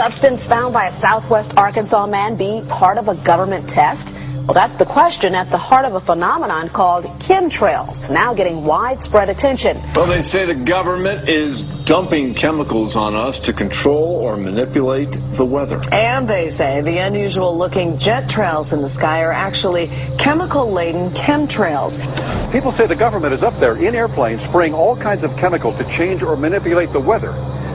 substance found by a southwest Arkansas man be part of a government test? Well, that's the question at the heart of a phenomenon called chemtrails, now getting widespread attention. Well, they say the government is dumping chemicals on us to control or manipulate the weather. And they say the unusual-looking jet trails in the sky are actually chemical-laden chemtrails. People say the government is up there in airplanes spraying all kinds of chemicals to change or manipulate the weather,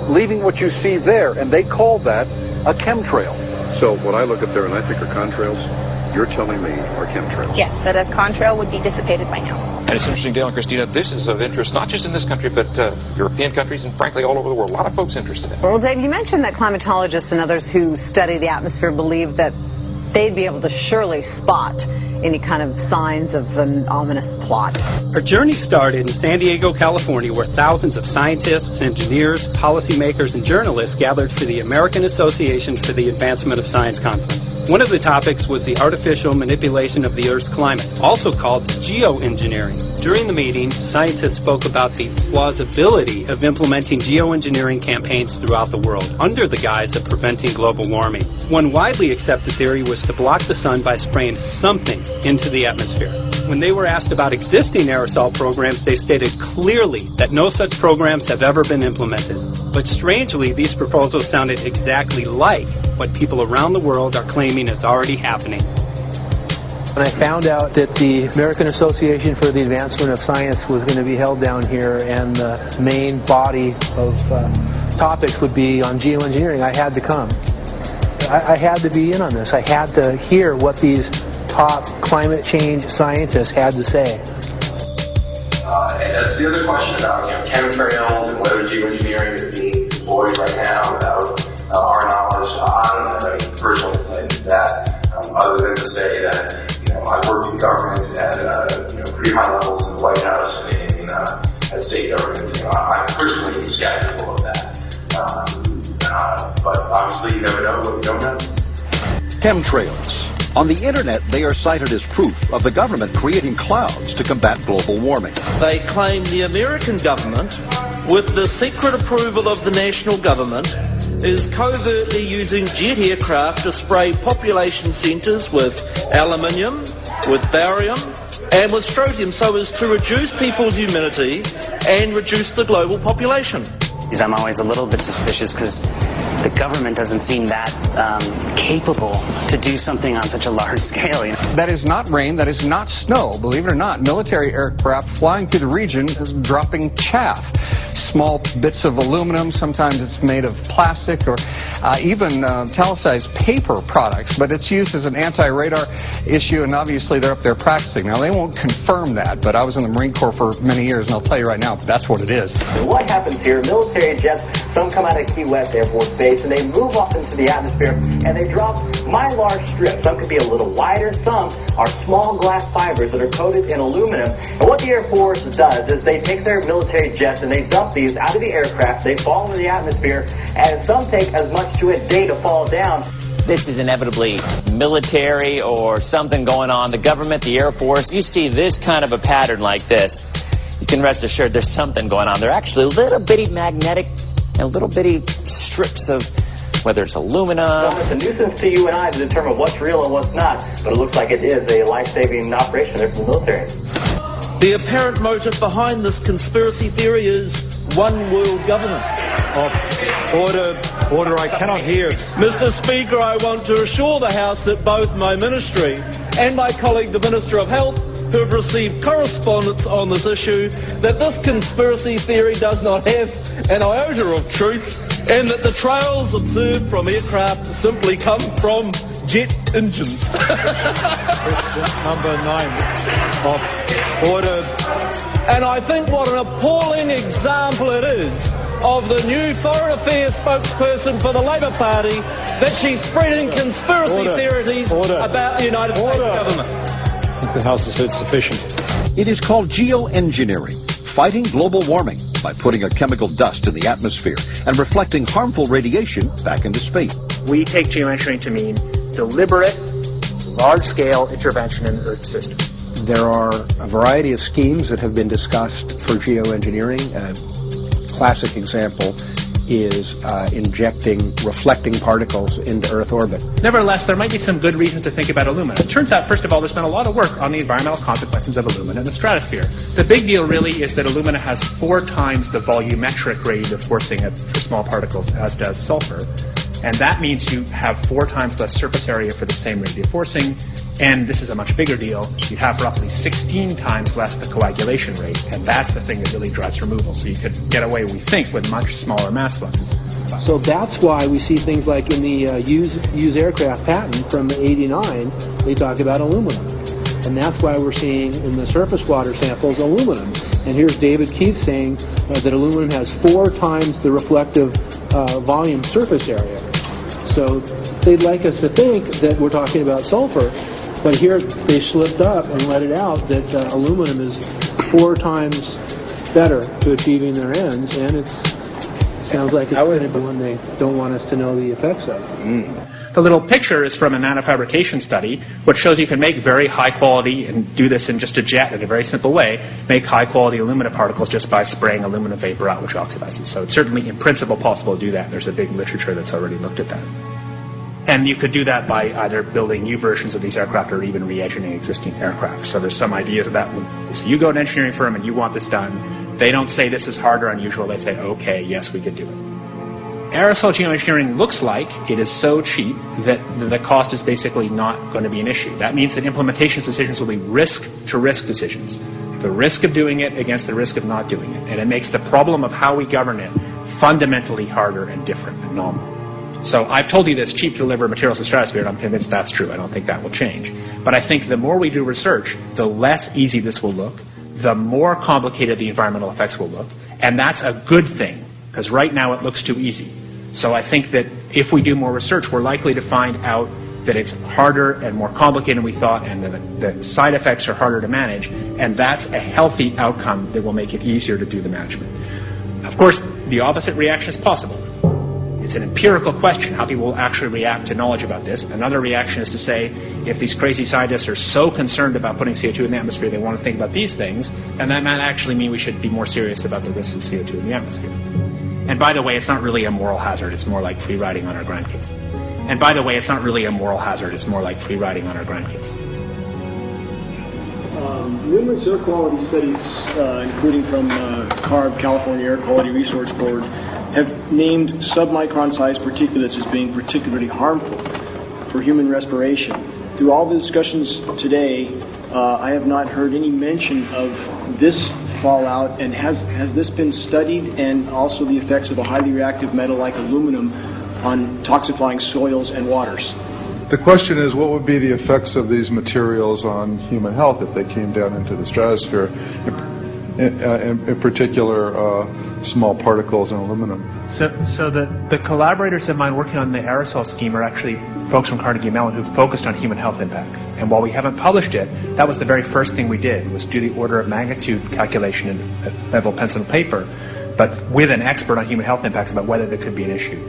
leaving what you see there, and they call that a chemtrail. So what I look up there and I think are contrails, you're telling me are chemtrails? Yes, that a contrail would be dissipated by now. And it's interesting, Dale and Christina, this is of interest not just in this country, but European countries and frankly all over the world. A lot of folks interested in it. Well, Dave, you mentioned that climatologists and others who study the atmosphere believe that they'd be able to surely spot any kind of signs of an ominous plot. Our journey started in San Diego, California, where thousands of scientists, engineers, policymakers, and journalists gathered for the American Association for the Advancement of Science Conference. One of the topics was the artificial manipulation of the Earth's climate, also called geoengineering. During the meeting, scientists spoke about the plausibility of implementing geoengineering campaigns throughout the world under the guise of preventing global warming. One widely accepted theory was to block the sun by spraying something into the atmosphere. When they were asked about existing aerosol programs, they stated clearly that no such programs have ever been implemented. But strangely, these proposals sounded exactly like what people around the world are claiming is already happening. When I found out that the American Association for the Advancement of Science was going to be held down here and the main body of topics would be on geoengineering, I had to come. I had to be in on this. I had to hear what these top climate change scientists had to say. And that's the other question about chemtrails and whether geoengineering is being deployed right now without our knowledge. I don't have any personal insight into that, other than to say that I worked in government at pretty high levels in the White House and in at state government. I'm personally skeptical of that. But obviously, you never know what you don't know. Chemtrails. On the internet, they are cited as proof of the government creating clouds to combat global warming. They claim the American government, with the secret approval of the national government, is covertly using jet aircraft to spray population centres with aluminium, with barium, and with strontium so as to reduce people's immunity and reduce the global population. I'm always a little bit suspicious because the government doesn't seem that capable to do something on such a large scale. That is not rain, that is not snow. Believe it or not, military aircraft flying through the region is dropping chaff. Small bits of aluminum, sometimes it's made of plastic or even talicized paper products, but it's used as an anti-radar issue, and obviously they're up there practicing. Now, they won't confirm that, but I was in the Marine Corps for many years, and I'll tell you right now, that's what it is. And what happens here, military jets, some come out of Key West Air Force Base, and they move up into the atmosphere, and they drop mylar strips. Some could be a little wider, some are small glass fibers that are coated in aluminum. And what the Air Force does is they take their military jets and they dump these out of the aircraft, they fall into the atmosphere, and some take as much to a day to fall down. This is inevitably military or something going on. The government, the Air Force, you see this kind of a pattern like this, you can rest assured there's something going on. They're actually little bitty magnetic and little bitty strips of, whether it's aluminum. Well, it's a nuisance to you and I to determine what's real and what's not, but it looks like it is a life-saving operation there from the military. The apparent motive behind this conspiracy theory is one world government. Order, I cannot hear. Mr. Speaker, I want to assure the House that both my ministry and my colleague, the Minister of Health, who have received correspondence on this issue, that this conspiracy theory does not have an iota of truth, and that the trails observed from aircraft simply come from jet engines. Question number 9 of order. And I think what an appalling example it is of the new Foreign Affairs spokesperson for the Labour Party that she's spreading conspiracy theories about the United States government. The House has heard sufficient. It is called geoengineering, fighting global warming by putting a chemical dust in the atmosphere and reflecting harmful radiation back into space. We take geoengineering to mean deliberate, large-scale intervention in the Earth system. There are a variety of schemes that have been discussed for geoengineering. A classic example is injecting reflecting particles into Earth orbit. Nevertheless, there might be some good reasons to think about alumina. It turns out, first of all, there's been a lot of work on the environmental consequences of alumina in the stratosphere. The big deal really is that alumina has 4 times the volumetric rate of forcing for small particles as does sulfur. And that means you have 4 times less surface area for the same rate of forcing. And this is a much bigger deal. You'd have roughly 16 times less the coagulation rate. And that's the thing that really drives removal. So you could get away, we think, with much smaller mass fluxes. So that's why we see things like in the used aircraft patent from '89, they talk about aluminum. And that's why we're seeing in the surface water samples aluminum. And here's David Keith saying that aluminum has 4 times the reflective volume surface area. So they'd like us to think that we're talking about sulfur, but here they slipped up and let it out that aluminum is 4 times better to achieving their ends, and it sounds like it's kind of the one they don't want us to know the effects of. The little picture is from a nanofabrication study, which shows you can make very high quality, and do this in just a jet in a very simple way, make high quality alumina particles just by spraying aluminum vapor out, which oxidizes. So it's certainly in principle possible to do that. There's a big literature that's already looked at that. And you could do that by either building new versions of these aircraft or even re-engineering existing aircraft. So there's some ideas of that. So you go to an engineering firm and you want this done. They don't say this is hard or unusual. They say, okay, yes, we could do it. Aerosol geoengineering looks like it is so cheap that the cost is basically not going to be an issue. That means that implementation decisions will be risk-to-risk decisions. The risk of doing it against the risk of not doing it. And it makes the problem of how we govern it fundamentally harder and different and novel. So I've told you that it's cheap to deliver materials to the stratosphere, and I'm convinced that's true. I don't think that will change. But I think the more we do research, the less easy this will look, the more complicated the environmental effects will look. And that's a good thing, because right now it looks too easy. So I think that if we do more research, we're likely to find out that it's harder and more complicated than we thought, and that the side effects are harder to manage, and that's a healthy outcome that will make it easier to do the management. Of course, the opposite reaction is possible. It's an empirical question how people will actually react to knowledge about this. Another reaction is to say, if these crazy scientists are so concerned about putting CO2 in the atmosphere, they want to think about these things, and that might actually mean we should be more serious about the risks of CO2 in the atmosphere. And by the way, it's not really a moral hazard. It's more like free riding on our grandkids. And by the way, it's not really a moral hazard. It's more like free riding on our grandkids. Numerous air quality studies, including from CARB, California Air Quality Resource Board, have named submicron-sized particulates as being particularly harmful for human respiration. Through all the discussions today, I have not heard any mention of this fallout, and has this been studied, and also the effects of a highly reactive metal like aluminum on toxifying soils and waters? The question is, what would be the effects of these materials on human health if they came down into the stratosphere, in particular small particles and aluminum? So the collaborators of mine working on the aerosol scheme are actually folks from Carnegie Mellon who focused on human health impacts. And while we haven't published it, that was the very first thing we did, was do the order of magnitude calculation in level pencil and paper, but with an expert on human health impacts about whether there could be an issue.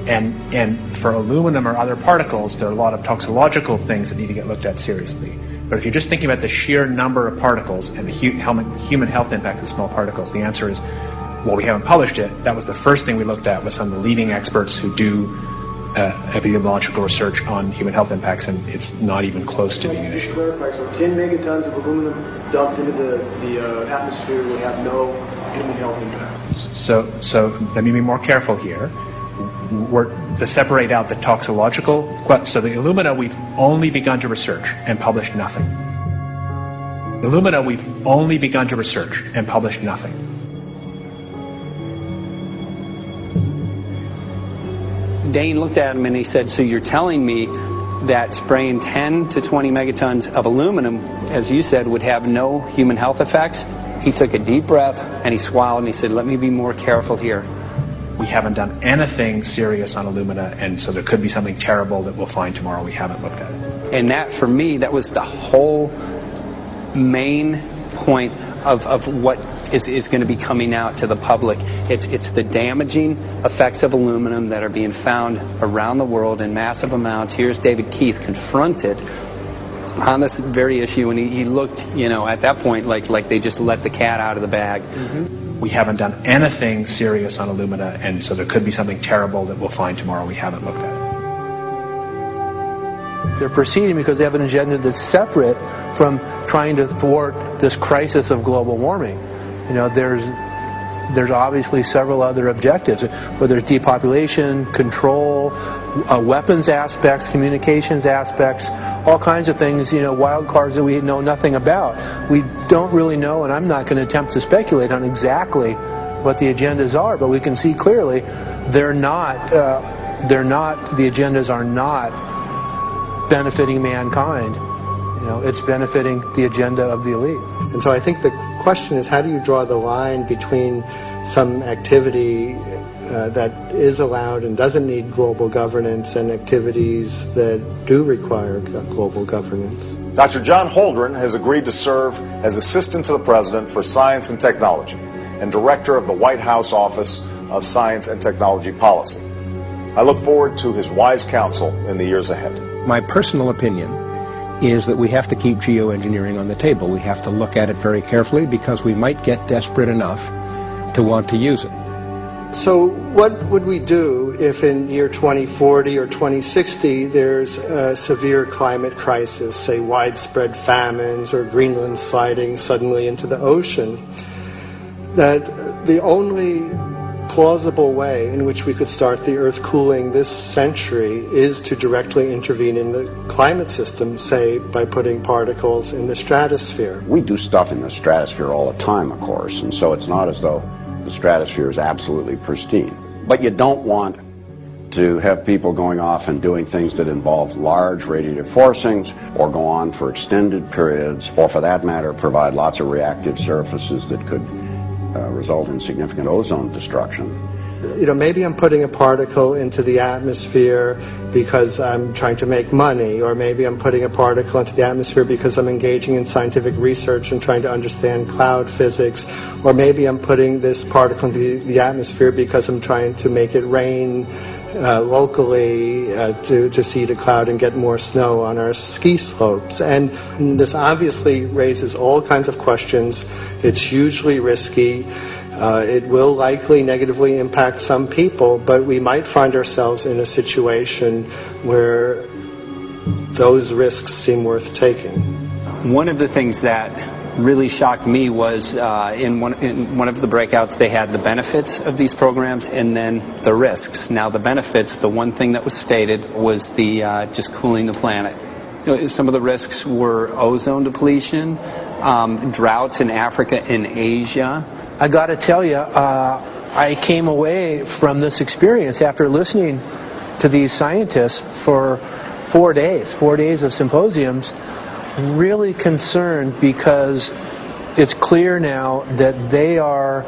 And for aluminum or other particles, there are a lot of toxicological things that need to get looked at seriously. But if you're just thinking about the sheer number of particles and the human health impact of small particles, the answer is, well, we haven't published it. That was the first thing we looked at with some of the leading experts who do epidemiological research on human health impacts, and it's not even close to being an issue. To clarify, so 10 megatons of aluminum dumped into the atmosphere will have no human health impact. So let me be more careful here. To separate out the toxicological, so the alumina we've only begun to research and published nothing. Alumina we've only begun to research and published nothing. Dane looked at him and he said, so you're telling me that spraying 10 to 20 megatons of aluminum, as you said, would have no human health effects? He took a deep breath and he swallowed and he said, let me be more careful here. We haven't done anything serious on alumina, and so there could be something terrible that we'll find tomorrow. We haven't looked at it. And that, for me, that was the whole main point of what is going to be coming out to the public. It's the damaging effects of aluminum that are being found around the world in massive amounts. Here's David Keith confronted on this very issue, and he looked, at that point like they just let the cat out of the bag. We haven't done anything serious on Illumina, and so there could be something terrible that we'll find tomorrow. We haven't looked at it. They're proceeding because they have an agenda that's separate from trying to thwart this crisis of global warming. There's obviously several other objectives, whether it's depopulation, control, weapons aspects, communications aspects, all kinds of things, wild cards that we know nothing about. We don't really know, and I'm not going to attempt to speculate on exactly what the agendas are, but we can see clearly the agendas are not benefiting mankind. It's benefiting the agenda of the elite. And so I think the question is, how do you draw the line between some activity that is allowed and doesn't need global governance and activities that do require global governance? Dr. John Holdren has agreed to serve as Assistant to the President for Science and Technology and Director of the White House Office of Science and Technology Policy. I look forward to his wise counsel in the years ahead. My personal opinion is that we have to keep geoengineering on the table. We have to look at it very carefully because we might get desperate enough to want to use it. So what would we do if in year 2040 or 2060 there's a severe climate crisis, say widespread famines or Greenland sliding suddenly into the ocean? That the only plausible way in which we could start the Earth cooling this century is to directly intervene in the climate system, say by putting particles in the stratosphere. We do stuff in the stratosphere all the time, of course, and so it's not as though the stratosphere is absolutely pristine. But you don't want to have people going off and doing things that involve large radiative forcings or go on for extended periods, or for that matter provide lots of reactive surfaces that could result in significant ozone destruction. Maybe I'm putting a particle into the atmosphere because I'm trying to make money, or maybe I'm putting a particle into the atmosphere because I'm engaging in scientific research and trying to understand cloud physics, or maybe I'm putting this particle into the atmosphere because I'm trying to make it rain locally to seed a cloud and get more snow on our ski slopes. And this obviously raises all kinds of questions. It's hugely risky. It will likely negatively impact some people, but we might find ourselves in a situation where those risks seem worth taking. One of the things that really shocked me was in one of the breakouts they had the benefits of these programs and then the risks. Now the benefits, the one thing that was stated was the just cooling the planet. Some of the risks were ozone depletion, droughts in Africa and Asia. I got to tell you, I came away from this experience after listening to these scientists for 4 days of symposiums, really concerned because it's clear now that they are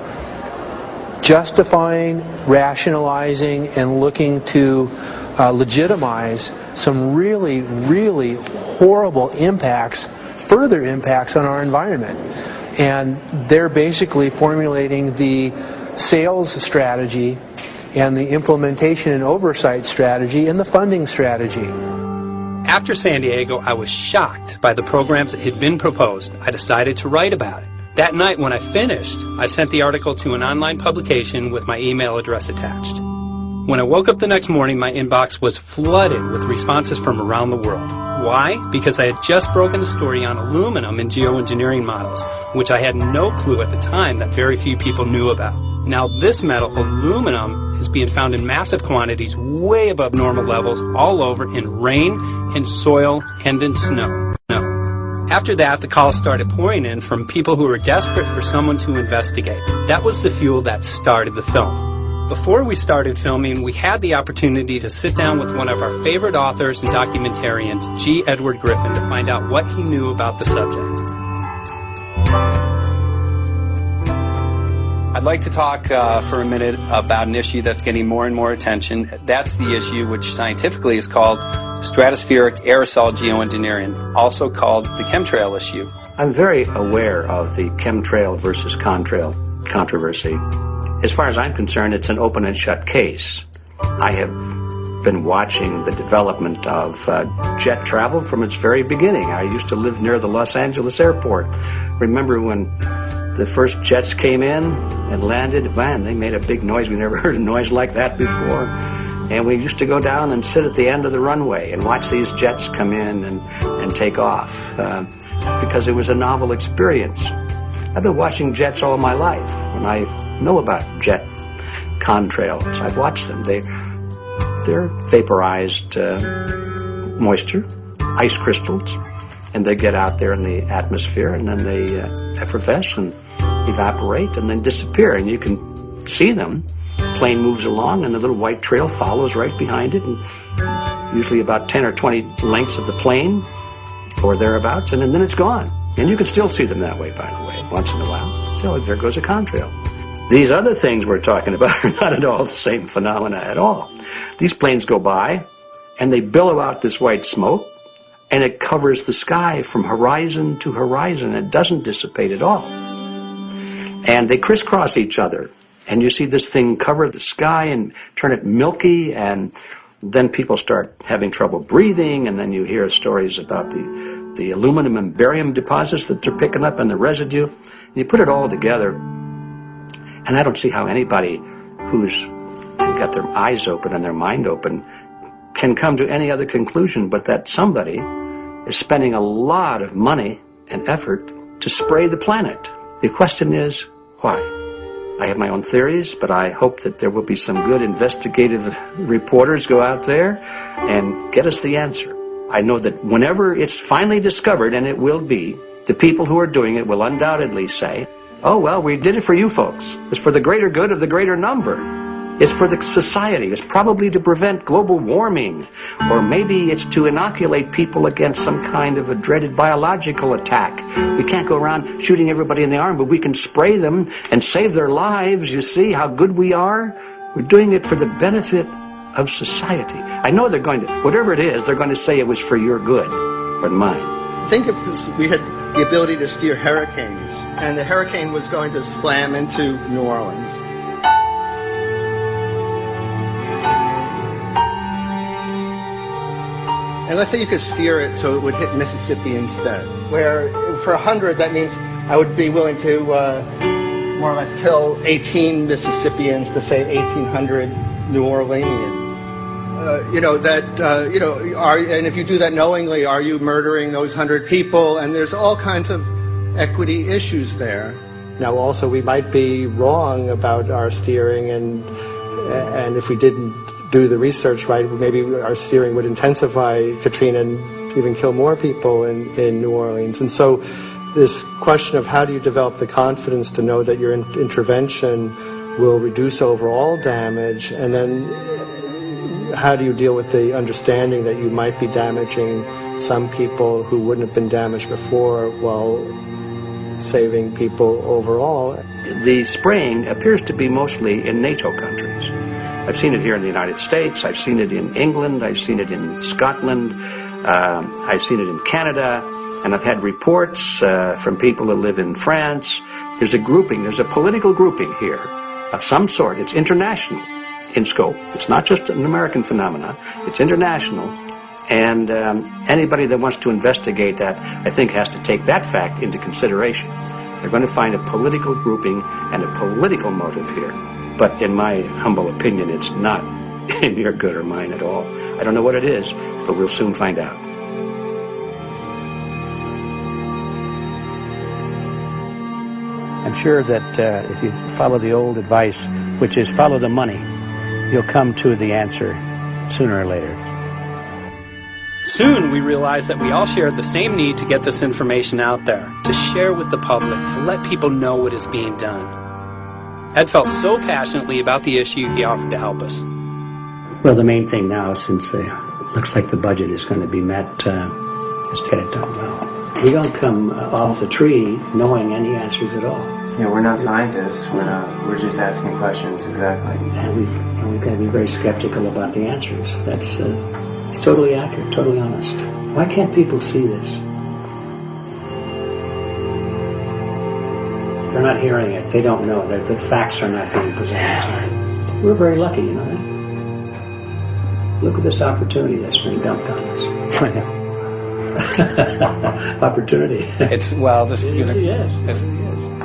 justifying, rationalizing, and looking to legitimize some really, really horrible impacts, further impacts on our environment. And they're basically formulating the sales strategy and the implementation and oversight strategy and the funding strategy. After San Diego, I was shocked by the programs that had been proposed. I decided to write about it. That night when I finished, I sent the article to an online publication with my email address attached. When I woke up the next morning, my inbox was flooded with responses from around the world. Why? Because I had just broken the story on aluminum in geoengineering models, which I had no clue at the time that very few people knew about. Now this metal, aluminum, is being found in massive quantities way above normal levels all over in rain, in soil, and in snow. After that, the calls started pouring in from people who were desperate for someone to investigate. That was the fuel that started the film. Before we started filming, we had the opportunity to sit down with one of our favorite authors and documentarians, G. Edward Griffin, to find out what he knew about the subject. I'd like to talk for a minute about an issue that's getting more and more attention. That's the issue which scientifically is called stratospheric aerosol geoengineering, also called the chemtrail issue. I'm very aware of the chemtrail versus contrail controversy. As far as I'm concerned, it's an open and shut case. I have been watching the development of jet travel from its very beginning. I used to live near the Los Angeles airport. Remember when the first jets came in and landed? Man, they made a big noise. We never heard a noise like that before. And we used to go down and sit at the end of the runway and watch these jets come in and take off because it was a novel experience. I've been watching jets all my life, and I know about jet contrails. I've watched them. They're vaporized moisture, ice crystals, and they get out there in the atmosphere, and then they effervesce and evaporate and then disappear, and you can see them. Plane moves along, and the little white trail follows right behind it, and usually about 10 or 20 lengths of the plane or thereabouts, and then it's gone. And you can still see them that way, by the way, once in a while. So there goes a contrail. These other things we're talking about are not at all the same phenomena at all. These planes go by, and they billow out this white smoke, and it covers the sky from horizon to horizon. It doesn't dissipate at all. And they crisscross each other. And you see this thing cover the sky and turn it milky, and then people start having trouble breathing, and then you hear stories about the aluminum and barium deposits that they're picking up and the residue. And you put it all together, and I don't see how anybody who's got their eyes open and their mind open can come to any other conclusion but that somebody is spending a lot of money and effort to spray the planet. The question is, why? I have my own theories, but I hope that there will be some good investigative reporters go out there and get us the answer. I know that whenever it's finally discovered, and it will be, the people who are doing it will undoubtedly say, oh, well, we did it for you folks. It's for the greater good of the greater number. It's for the society. It's probably to prevent global warming. Or maybe it's to inoculate people against some kind of a dreaded biological attack. We can't go around shooting everybody in the arm, but we can spray them and save their lives. You see how good we are? We're doing it for the benefit of society. I know they're going to, whatever it is, they're going to say it was for your good or mine. Think if we had the ability to steer hurricanes, and the hurricane was going to slam into New Orleans. And let's say you could steer it so it would hit Mississippi instead, where for 100, that means I would be willing to more or less kill 18 Mississippians to save 1,800 New Orleanians. And if you do that knowingly, are you murdering those 100 people? And there's all kinds of equity issues there. Now, also, we might be wrong about our steering, and if we didn't do the research right, maybe our steering would intensify Katrina and even kill more people in New Orleans. And so this question of how do you develop the confidence to know that your intervention will reduce overall damage, and then how do you deal with the understanding that you might be damaging some people who wouldn't have been damaged before while saving people overall? The spraying appears to be mostly in NATO countries. I've seen it here in the United States. I've seen it in England. I've seen it in Scotland. I've seen it in Canada. And I've had reports from people who live in France. There's a grouping. There's a political grouping here of some sort. It's international in scope. It's not just an American phenomenon. It's international. And anybody that wants to investigate that, I think, has to take that fact into consideration. They're going to find a political grouping and a political motive here. But in my humble opinion, it's not in your good or mine at all. I don't know what it is, but we'll soon find out. I'm sure that if you follow the old advice, which is follow the money, you'll come to the answer sooner or later. Soon we realized that we all shared the same need to get this information out there, to share with the public, to let people know what is being done. Ed felt so passionately about the issue, he offered to help us. Well, the main thing now, since it looks like the budget is going to be met, is to get it done well. We don't come off the tree knowing any answers at all. Yeah, we're not scientists. We're just asking questions, exactly. And we've got to be very skeptical about the answers. That's it's totally accurate, totally honest. Why can't people see this? They're not hearing it. They don't know that the facts are not being presented. We're very lucky, you know that? Look at this opportunity that's being dumped on us. I know. Opportunity. It's this is gonna. Yes.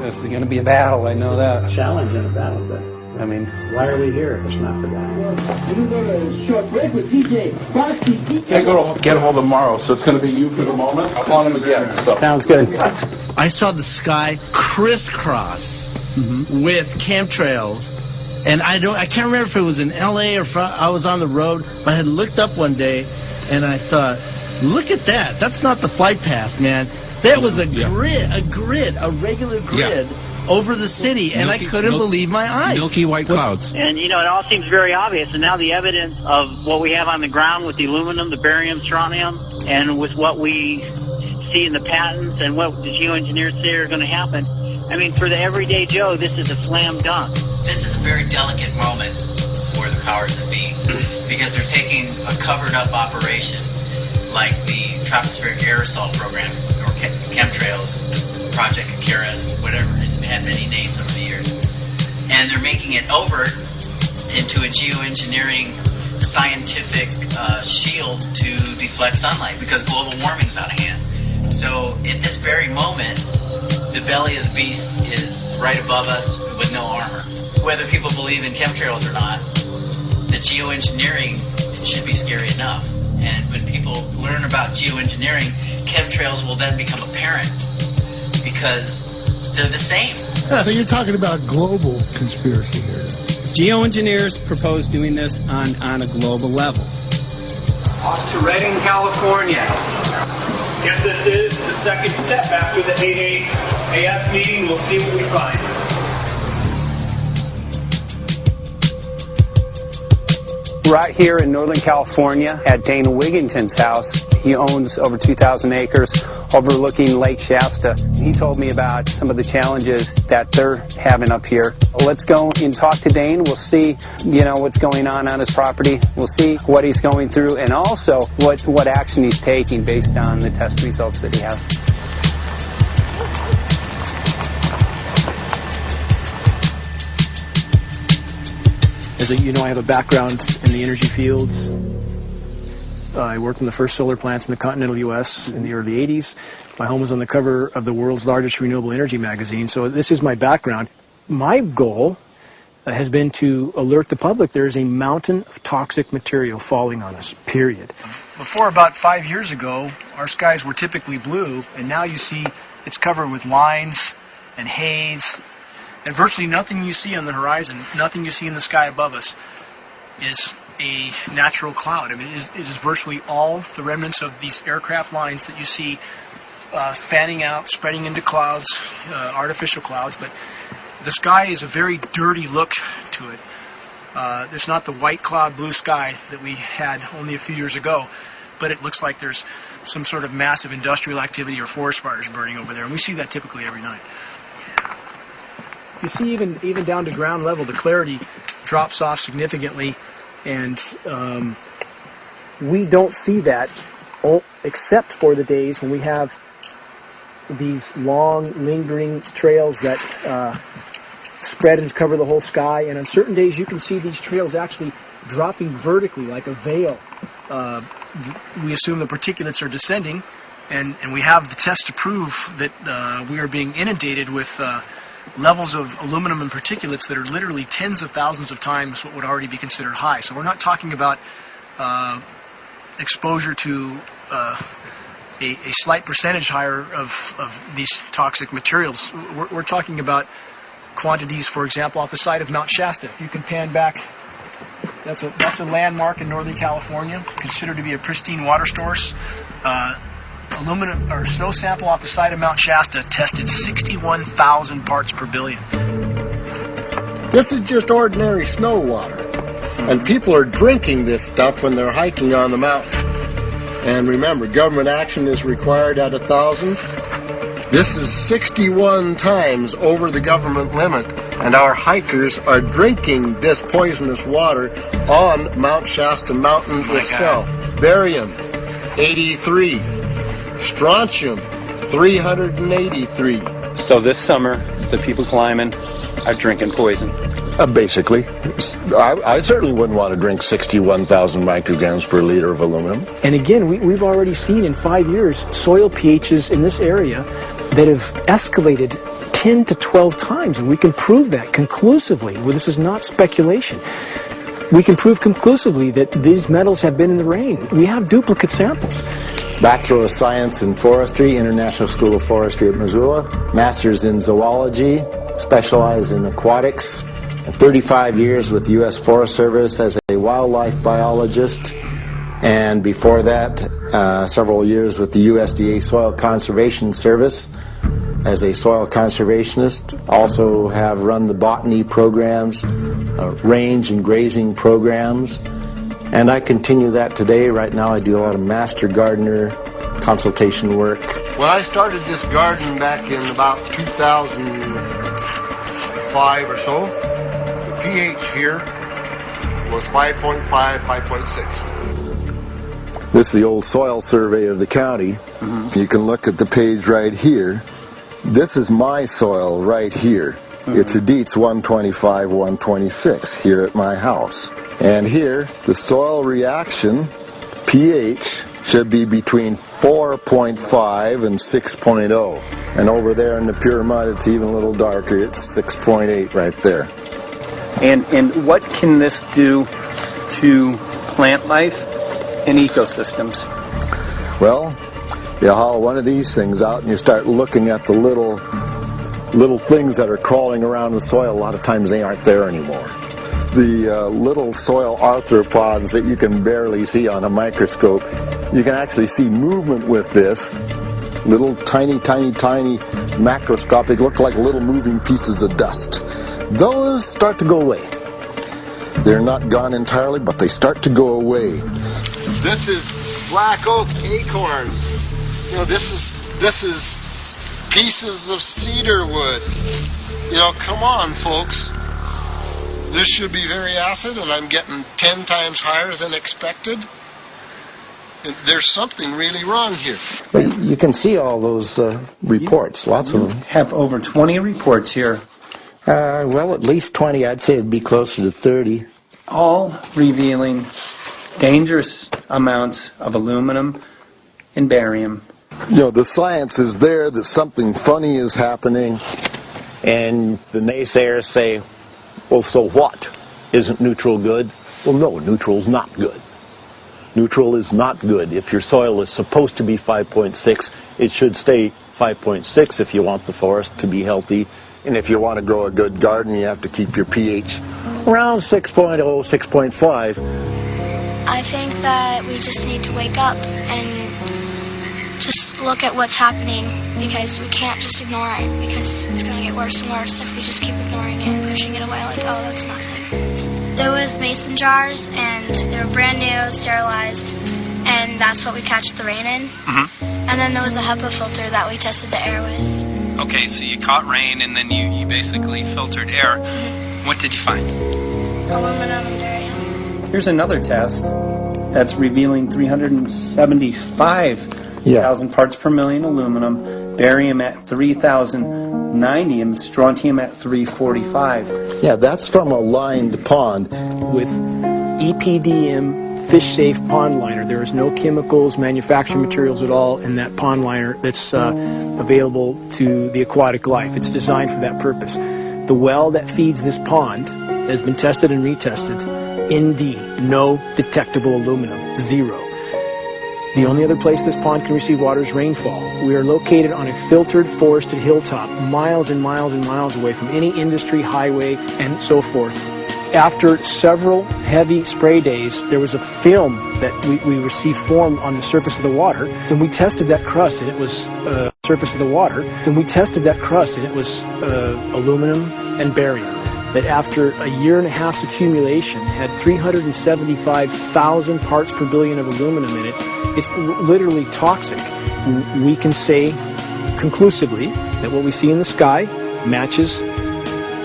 It's going to be a battle. I know that. A challenge and a battle, but I mean, why are we here if it's not for that? Can't go to get a hold of tomorrow, so it's going to be you for the moment. I'll call him again. So. Sounds good. I saw the sky crisscross with chemtrails, and I can't remember if it was in L.A. or I was on the road, but I had looked up one day, and I thought, look at that. That's not the flight path, man. That was a regular grid over the city, and I couldn't believe my eyes. Milky white clouds. And, it all seems very obvious. And now the evidence of what we have on the ground with the aluminum, the barium, strontium, and with what we see in the patents and what the geoengineers say are going to happen, I mean, for the everyday Joe, this is a slam dunk. This is a very delicate moment for the powers that be, because they're taking a covered-up operation like the tropospheric aerosol program, or Chemtrails, Project Icarus, whatever. It's had many names over the years. And they're making it over into a geoengineering scientific shield to deflect sunlight, because global warming's out of hand. So at this very moment, the belly of the beast is right above us with no armor. Whether people believe in chemtrails or not, the geoengineering should be scary enough. And when people learn about geoengineering, chemtrails will then become apparent, because they're the same. So you're talking about global conspiracy here. Geoengineers propose doing this on a global level. Off to Redding, California. Guess this is the second step after the AAAF meeting. We'll see what we find. Right here in Northern California at Dana Wigington's house. He owns over 2,000 acres overlooking Lake Shasta. He told me about some of the challenges that they're having up here. Let's go and talk to Dane. We'll see, what's going on his property. We'll see what he's going through, and also what action he's taking based on the test results that he has. As I have a background in the energy fields. I worked in the first solar plants in the continental U.S. in the early 80s. My home was on the cover of the world's largest renewable energy magazine, so this is my background. My goal has been to alert the public there is a mountain of toxic material falling on us, period. Before about 5 years ago, our skies were typically blue, and now you see it's covered with lines and haze. And virtually nothing you see on the horizon, nothing you see in the sky above us, is a natural cloud. I mean, it is virtually all the remnants of these aircraft lines that you see fanning out, spreading into clouds, artificial clouds. But the sky is a very dirty look to it. It's not the white cloud blue sky that we had only a few years ago, but it looks like there's some sort of massive industrial activity or forest fires burning over there, and we see that typically every night. You see, even down to ground level, the clarity drops off significantly, and we don't see that except for the days when we have these long, lingering trails that spread and cover the whole sky. And on certain days, you can see these trails actually dropping vertically like a veil. We assume the particulates are descending, and we have the test to prove that we are being inundated with levels of aluminum and particulates that are literally tens of thousands of times what would already be considered high. So we're not talking about exposure to a slight percentage higher of these toxic materials. We're talking about quantities, for example, off the side of Mount Shasta. If you can pan back, that's a landmark in Northern California, considered to be a pristine water source. Aluminum or snow sample off the side of Mount Shasta tested 61,000 parts per billion. This is just ordinary snow water, and people are drinking this stuff when they're hiking on the mountain. And remember, government action is required at 1,000. This is 61 times over the government limit, and our hikers are drinking this poisonous water on Mount Shasta Mountain itself. Barium, 83. Strontium, 383. So this summer, the people climbing are drinking poison. Basically. I certainly wouldn't want to drink 61,000 micrograms per liter of aluminum. And again, we've already seen in 5 years soil pHs in this area that have escalated 10 to 12 times, and we can prove that conclusively. Well, this is not speculation. We can prove conclusively that these metals have been in the rain. We have duplicate samples. Bachelor of Science in Forestry, International School of Forestry at Missoula. Master's in Zoology, specialized in aquatics. 35 years with the U.S. Forest Service as a wildlife biologist. And before that, several years with the USDA Soil Conservation Service as a soil conservationist. Also have run the botany programs, range and grazing programs. And I continue that today. Right now I do a lot of master gardener consultation work. When I started this garden back in about 2005 or so, the pH here was 5.5, 5.6. This is the old soil survey of the county. You can look at the page right here. This is my soil right here. It's a Dietz 125, 126 here at my house. And here, the soil reaction pH should be between 4.5 and 6.0. And over there in the pure mud, it's even a little darker. It's 6.8 right there. And what can this do to plant life and ecosystems? Well, you haul one of these things out and you start looking at the little things that are crawling around the soil. A lot of times they aren't there anymore. The little soil arthropods that you can barely see on a microscope, you can actually see movement with this. Little tiny macroscopic, look like little moving pieces of dust. Those start to go away. They're not gone entirely, but they start to go away. This is black oak acorns. You know, this is pieces of cedar wood. You know, come on, folks. This should be very acid, and I'm getting 10 times higher than expected. There's something really wrong here. You can see all those reports, lots of them. Have over 20 reports here. Well, at least 20. I'd say it'd be closer to 30. All revealing dangerous amounts of aluminum and barium. You know, the science is there that something funny is happening. And the naysayers say, well, so what? Isn't neutral good? Well, no, neutral's not good. Neutral is not good. If your soil is supposed to be 5.6, it should stay 5.6 if you want the forest to be healthy. And if you want to grow a good garden, you have to keep your pH around 6.0, 6.5. I think that we just need to wake up and just look at what's happening, because we can't just ignore it, because it's going to get worse and worse if we just keep ignoring it and pushing it away like, oh, that's nothing. There was mason jars, and they were brand new, sterilized, and that's what we catch the rain in. And then there was a HEPA filter that we tested the air with. Okay, so you caught rain and then you basically filtered air. What did you find? Aluminum and barium. Here's another test that's revealing 375,000 parts per million aluminum, barium at 3,090, and strontium at 345. Yeah, that's from a lined pond. With EPDM fish-safe pond liner. There is no chemicals, manufactured materials at all in that pond liner that's available to the aquatic life. It's designed for that purpose. The well that feeds this pond has been tested and retested. ND, no detectable aluminum, 0. The only other place this pond can receive water is rainfall. We are located on a filtered, forested hilltop, miles and miles and miles away from any industry, highway, and so forth. After several heavy spray days, there was a film that we received formed on the surface of the water. And we tested that crust, and it was aluminum and barium. That after a year and a half's accumulation had 375,000 parts per billion of aluminum in it. It's literally toxic. We can say conclusively that what we see in the sky matches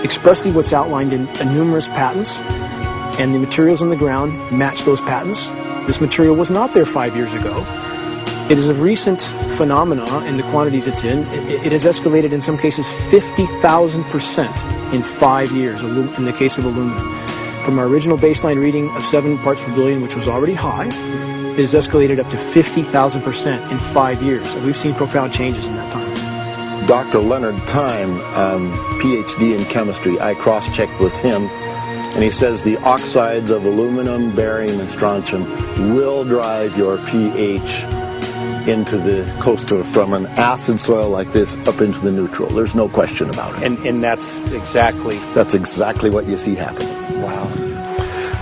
expressly what's outlined in numerous patents, and the materials on the ground match those patents. This material was not there 5 years ago. It is a recent phenomena in the quantities it's in. It has escalated in some cases 50,000% in 5 years in the case of aluminum. From our original baseline reading of 7 parts per billion, which was already high, it has escalated up to 50,000% in 5 years. And we've seen profound changes in that time. Dr. Leonard Time, PhD in chemistry, I cross-checked with him, and he says the oxides of aluminum, barium, and strontium will drive your pH into the from an acid soil like this up into the neutral. There's no question about it. And that's exactly what you see happening. Wow.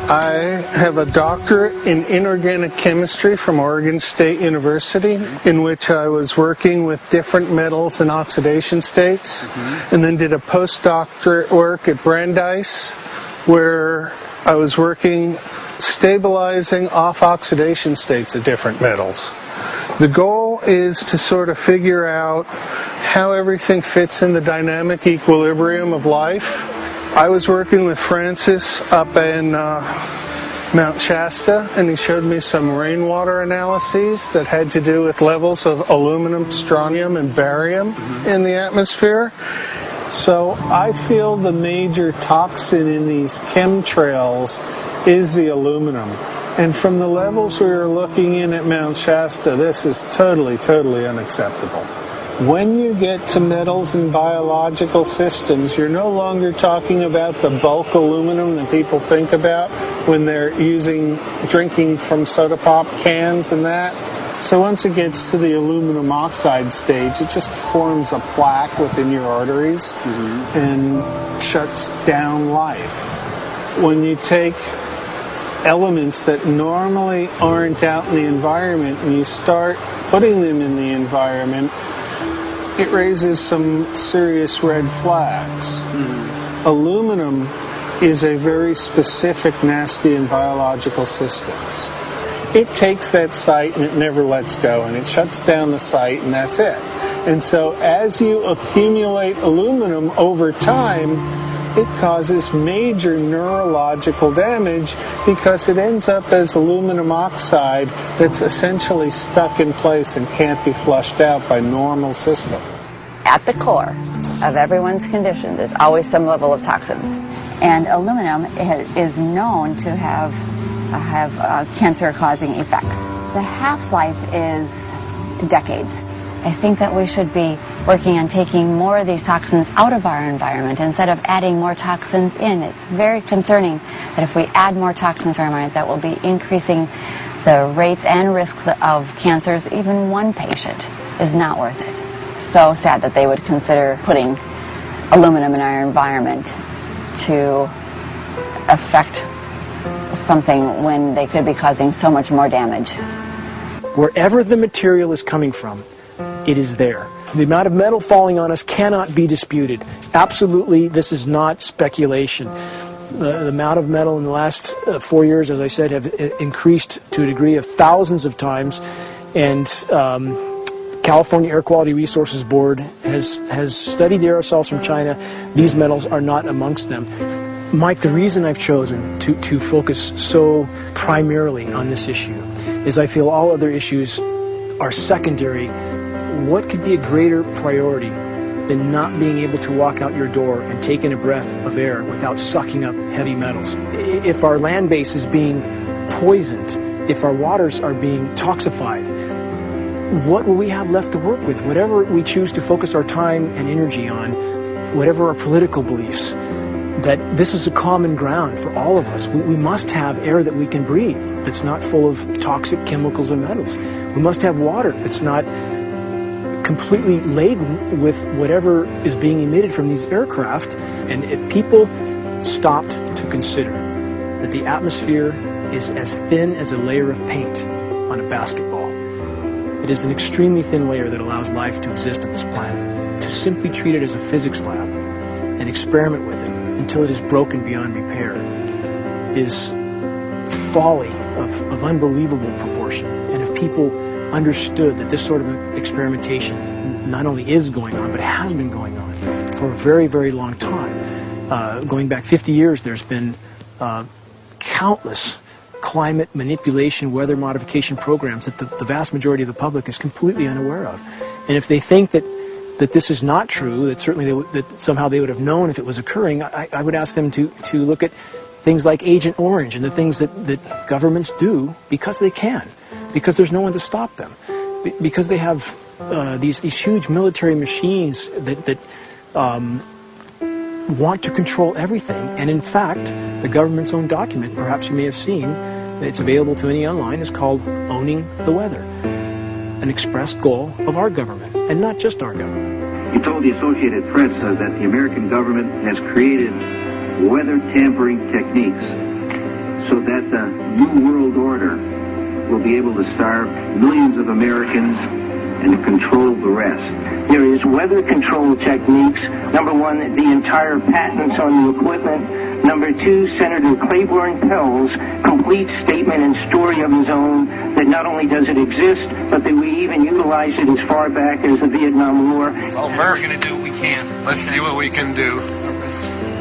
I have a doctorate in inorganic chemistry from Oregon State University, in which I was working with different metals and oxidation states, and then did a postdoctorate work at Brandeis, where I was working stabilizing off-oxidation states of different metals. The goal is to sort of figure out how everything fits in the dynamic equilibrium of life. I was working with Francis up in Mount Shasta, and he showed me some rainwater analyses that had to do with levels of aluminum, strontium, and barium in the atmosphere. So I feel the major toxin in these chemtrails is the aluminum. And from the levels we were looking in at Mount Shasta, this is totally, totally unacceptable. When you get to metals and biological systems, you're no longer talking about the bulk aluminum that people think about when they're drinking from soda pop cans and that. So once it gets to the aluminum oxide stage, it just forms a plaque within your arteries and shuts down life. When you take elements that normally aren't out in the environment and you start putting them in the environment, it raises some serious red flags. Aluminum is a very specific, nasty in biological systems. It takes that site and it never lets go, and it shuts down the site, and that's it. And so as you accumulate aluminum over time, it causes major neurological damage because it ends up as aluminum oxide that's essentially stuck in place and can't be flushed out by normal systems. At the core of everyone's condition, there's always some level of toxins. And aluminum is known to have cancer-causing effects. The half-life is decades. I think that we should be working on taking more of these toxins out of our environment instead of adding more toxins in. It's very concerning that if we add more toxins to our environment, that will be increasing the rates and risks of cancers. Even one patient is not worth it. So sad that they would consider putting aluminum in our environment to affect something when they could be causing so much more damage. Wherever the material is coming from, it is there. The amount of metal falling on us cannot be disputed. Absolutely, this is not speculation. The amount of metal in the last 4 years, as I said, have increased to a degree of thousands of times, and California Air Quality Resources Board has studied the aerosols from China. These metals are not amongst them. Mike, the reason I've chosen to focus so primarily on this issue is I feel all other issues are secondary. What could be a greater priority than not being able to walk out your door and take in a breath of air without sucking up heavy metals? If our land base is being poisoned, if our waters are being toxified, what will we have left to work with? Whatever we choose to focus our time and energy on, whatever our political beliefs, that this is a common ground for all of us. We must have air that we can breathe that's not full of toxic chemicals and metals. We must have water that's not completely laden with whatever is being emitted from these aircraft. And if people stopped to consider that the atmosphere is as thin as a layer of paint on a basketball, it is an extremely thin layer that allows life to exist on this planet. To simply treat it as a physics lab and experiment with it until it is broken beyond repair is folly of unbelievable proportion. And if people understood that this sort of experimentation not only is going on, but has been going on for a very, very long time. Going back 50 years, there's been countless climate manipulation, weather modification programs that the vast majority of the public is completely unaware of. And if they think that this is not true, that certainly that somehow they would have known if it was occurring, I would ask them to look at things like Agent Orange and the things that governments do because they can, because there's no one to stop them, because they have these huge military machines that want to control everything. And in fact, the government's own document, perhaps you may have seen, it's available to any online, is called Owning the Weather, an expressed goal of our government, and not just our government. He told the Associated Press that the American government has created weather tampering techniques so that the New World Order will be able to starve millions of Americans and control the rest. There is weather control techniques. Number one, the entire patents on the equipment. Number two, Senator Claiborne Pell's complete statement and story of his own that not only does it exist, but that we even utilize it as far back as the Vietnam War. Well, Murph, We're going to do what we can. let's see what we can do.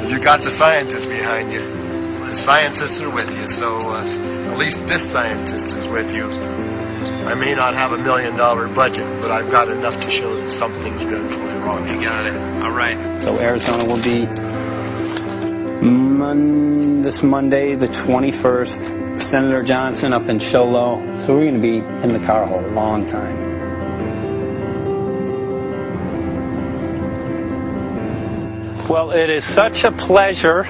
You got the scientists behind you. The scientists are with you, so at least this scientist is with you. I may not have $1 million budget, but I've got enough to show that something's dreadfully wrong. You got it. All right. So Arizona will be this Monday, the 21st. Senator Johnson up in Show Low. So we're going to be in the car hole a long time. Well, it is such a pleasure.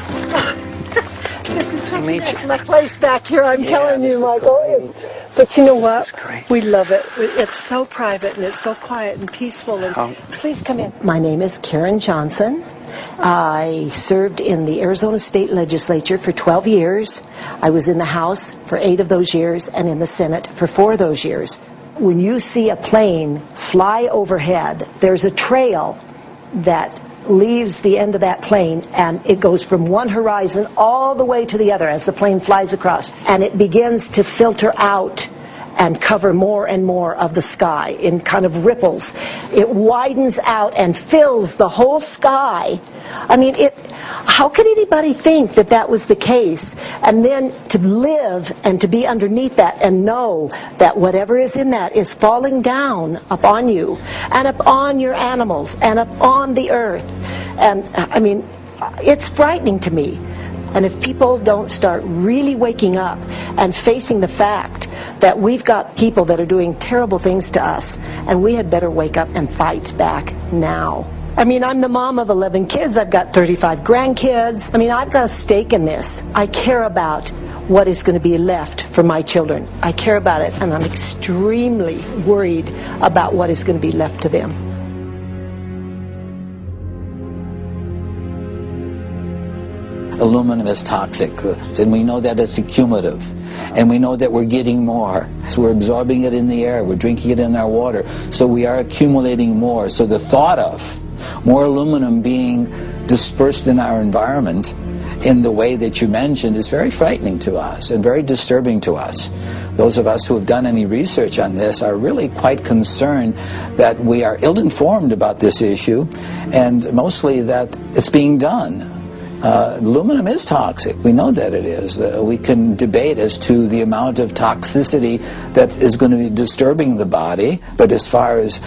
This is such my place back here, I'm telling you, Michael. But you know what? We love it. It's so private and it's so quiet and peaceful. And please come in. My name is Karen Johnson. I served in the Arizona State Legislature for 12 years. I was in the House for 8 of those years and in the Senate for 4 of those years. When you see a plane fly overhead, there's a trail that leaves the end of that plane, and it goes from one horizon all the way to the other as the plane flies across, and it begins to filter out and cover more and more of the sky in kind of ripples. It widens out and fills the whole sky. I mean, how could anybody think that that was the case? And then to live and to be underneath that and know that whatever is in that is falling down upon you and upon your animals and upon the earth. And I mean, it's frightening to me. And if people don't start really waking up and facing the fact that we've got people that are doing terrible things to us, and we had better wake up and fight back now. I mean, I'm the mom of 11 kids. I've got 35 grandkids. I mean, I've got a stake in this. I care about what is going to be left for my children. I care about it, and I'm extremely worried about what is going to be left to them. Aluminum is toxic, and we know that it's accumulative, and we know that we're getting more. So we're absorbing it in the air, we're drinking it in our water, so we are accumulating more. So the thought of more aluminum being dispersed in our environment in the way that you mentioned is very frightening to us and very disturbing to us. Those of us who have done any research on this are really quite concerned that we are ill-informed about this issue, and mostly that it's being done. Aluminum is toxic. We know that it is. We can debate as to the amount of toxicity that is going to be disturbing the body, but as far as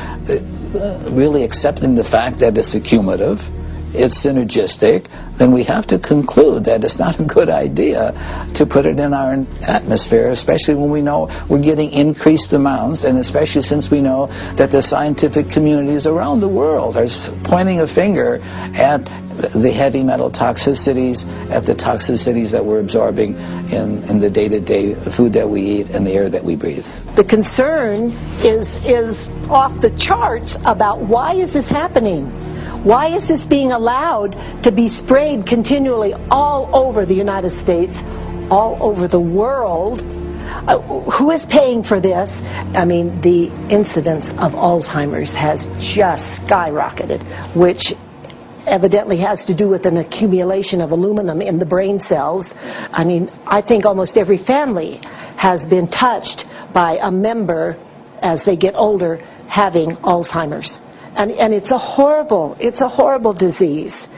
really accepting the fact that it's accumulative, it's synergistic, then we have to conclude that it's not a good idea to put it in our atmosphere, especially when we know we're getting increased amounts, and especially since we know that the scientific communities around the world are pointing a finger at the heavy metal toxicities, at the toxicities that we're absorbing in the day-to-day food that we eat and the air that we breathe. The concern is off the charts about why is this happening? Why is this being allowed to be sprayed continually all over the United States, all over the world? Who is paying for this? I mean, the incidence of Alzheimer's has just skyrocketed, which evidently has to do with an accumulation of aluminum in the brain cells. I mean, I think almost every family has been touched by a member as they get older having Alzheimer's. And it's a horrible disease.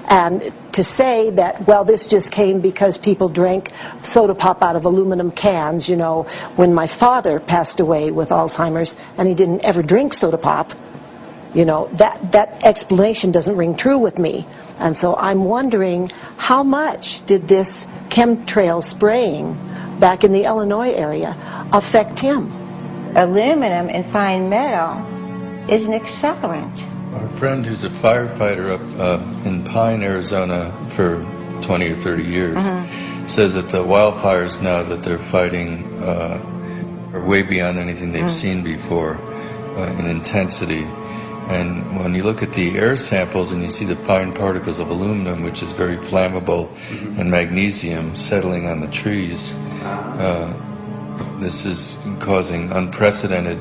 And to say that, well, this just came because people drank soda pop out of aluminum cans, you know, when my father passed away with Alzheimer's and he didn't ever drink soda pop, you know, that explanation doesn't ring true with me. And so I'm wondering, how much did this chemtrail spraying back in the Illinois area affect him? Aluminum and fine metal is an accelerant. Our friend who's a firefighter up in Pine, Arizona for 20 or 30 years says that the wildfires now that they're fighting are way beyond anything they've seen before in intensity. And when you look at the air samples and you see the fine particles of aluminum, which is very flammable, and magnesium settling on the trees, this is causing unprecedented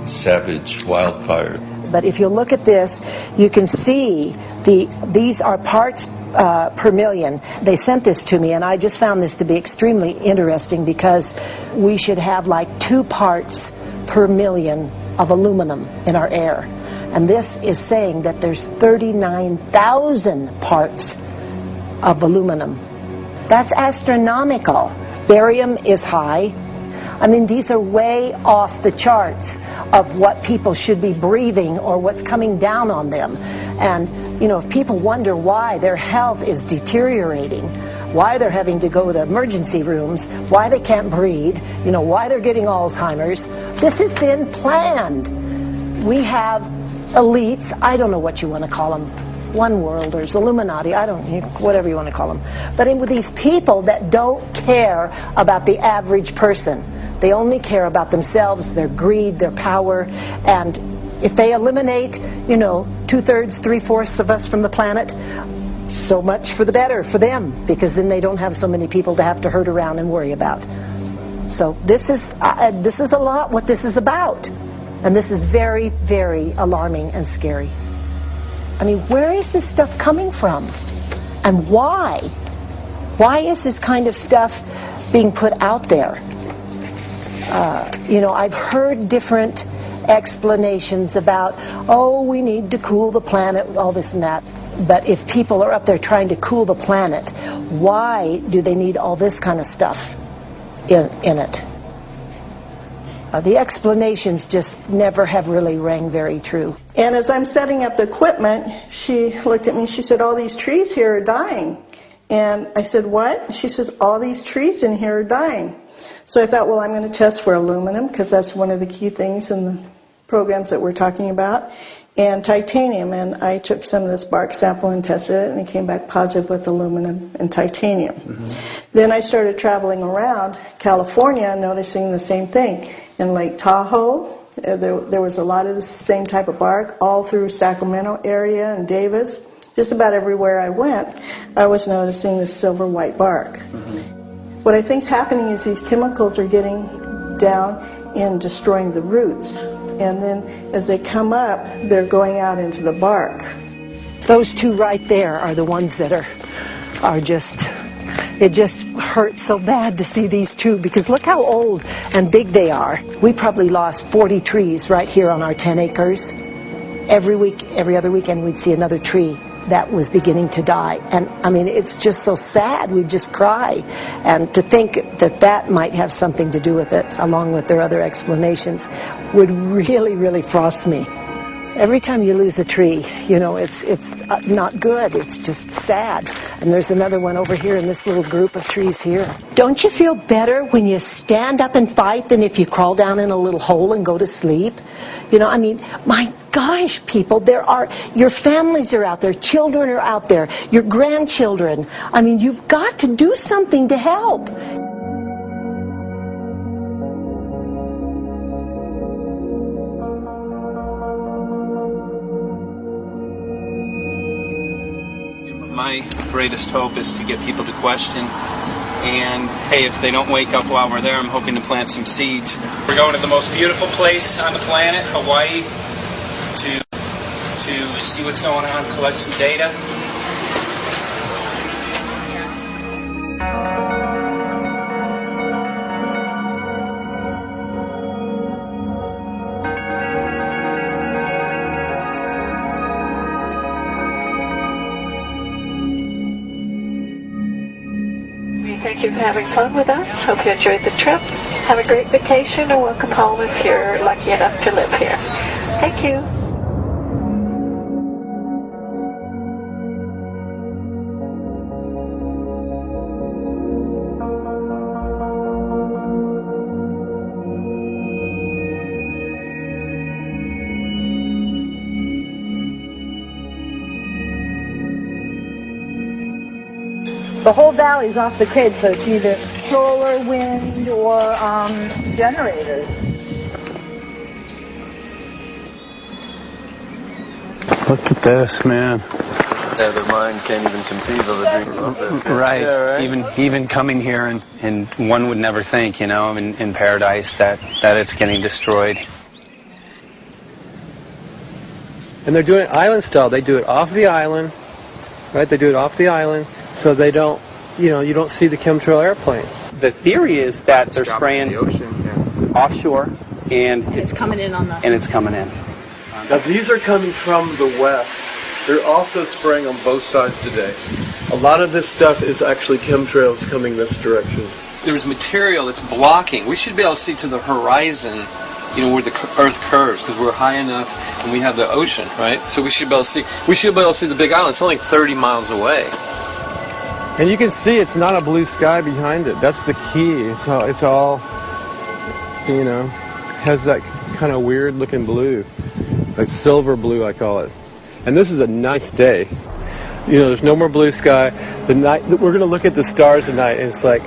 savage wildfire. But if you look at this, you can see these are parts per million. They sent this to me, and I just found this to be extremely interesting because we should have like 2 parts per million of aluminum in our air. And this is saying that there's 39,000 parts of aluminum. That's astronomical. Barium is high. I mean, these are way off the charts of what people should be breathing or what's coming down on them. And, you know, if people wonder why their health is deteriorating, why they're having to go to emergency rooms, why they can't breathe, you know, why they're getting Alzheimer's, this has been planned. We have elites, I don't know what you want to call them, one worlders, Illuminati, I don't, whatever you want to call them. But with these people that don't care about the average person. They only care about themselves, their greed, their power, and if they eliminate, you know, 2/3, 3/4 of us from the planet, so much for the better for them, because then they don't have so many people to have to herd around and worry about. So this is a lot what this is about, and this is very, very alarming and scary. I mean, where is this stuff coming from? And why? Why is this kind of stuff being put out there? You know, I've heard different explanations about, oh, we need to cool the planet, all this and that. But if people are up there trying to cool the planet, why do they need all this kind of stuff in it? The explanations just never have really rang very true. And as I'm setting up the equipment, she looked at me, she said, all these trees here are dying. And I said, what? She says, all these trees in here are dying. So I thought, well, I'm going to test for aluminum, because that's one of the key things in the programs that we're talking about, and titanium. And I took some of this bark sample and tested it, and it came back positive with aluminum and titanium. Then I started traveling around California, noticing the same thing. In Lake Tahoe, there was a lot of the same type of bark, all through Sacramento area and Davis. Just about everywhere I went, I was noticing this silver white bark. What I think is happening is these chemicals are getting down and destroying the roots. And then as they come up, they're going out into the bark. Those 2 right there are the ones that are just, it just hurts so bad to see these 2, because look how old and big they are. We probably lost 40 trees right here on our 10 acres. Every week, every other weekend, we'd see another tree that was beginning to die. And I mean, it's just so sad. We'd just cry. And to think that that might have something to do with it, along with their other explanations, would really, really frost me. Every time you lose a tree, you know, it's not good. It's just sad. And there's another one over here in this little group of trees here. Don't you feel better when you stand up and fight than if you crawl down in a little hole and go to sleep? You know, I mean, my gosh, people, your families are out there, children are out there, your grandchildren. I mean, you've got to do something to help. My greatest hope is to get people to question. And, hey, if they don't wake up while we're there, I'm hoping to plant some seeds. We're going to the most beautiful place on the planet, Hawaii, to see what's going on, collect some data. Thank you for having fun with us. Hope you enjoyed the trip. Have a great vacation and welcome home if you're lucky enough to live here. Thank you. The whole valley's off the grid, so it's either solar, wind, or generators. Look at this, man. Yeah, their mind can't even conceive of a dream of this. Right. Yeah, right. Even coming here, and one would never think, you know, in paradise that it's getting destroyed. And they're doing it island style. They do it off the island, right? They do it off the island, so they don't, you know, you don't see the chemtrail airplane. The theory is that they're spraying the ocean, offshore, and it's coming in on the... And it's coming in. Now these are coming from the west. They're also spraying on both sides today. A lot of this stuff is actually chemtrails coming this direction. There's material that's blocking. We should be able to see to the horizon, you know, where the Earth curves, because we're high enough and we have the ocean, right? So we should be able to see. We should be able to see the Big Island. It's only 30 miles away. And you can see it's not a blue sky behind it. That's the key. It's all, you know, has that kind of weird looking blue, like silver blue, I call it. And this is a nice day. You know, there's no more blue sky. The night we're going to look at the stars at night, and it's like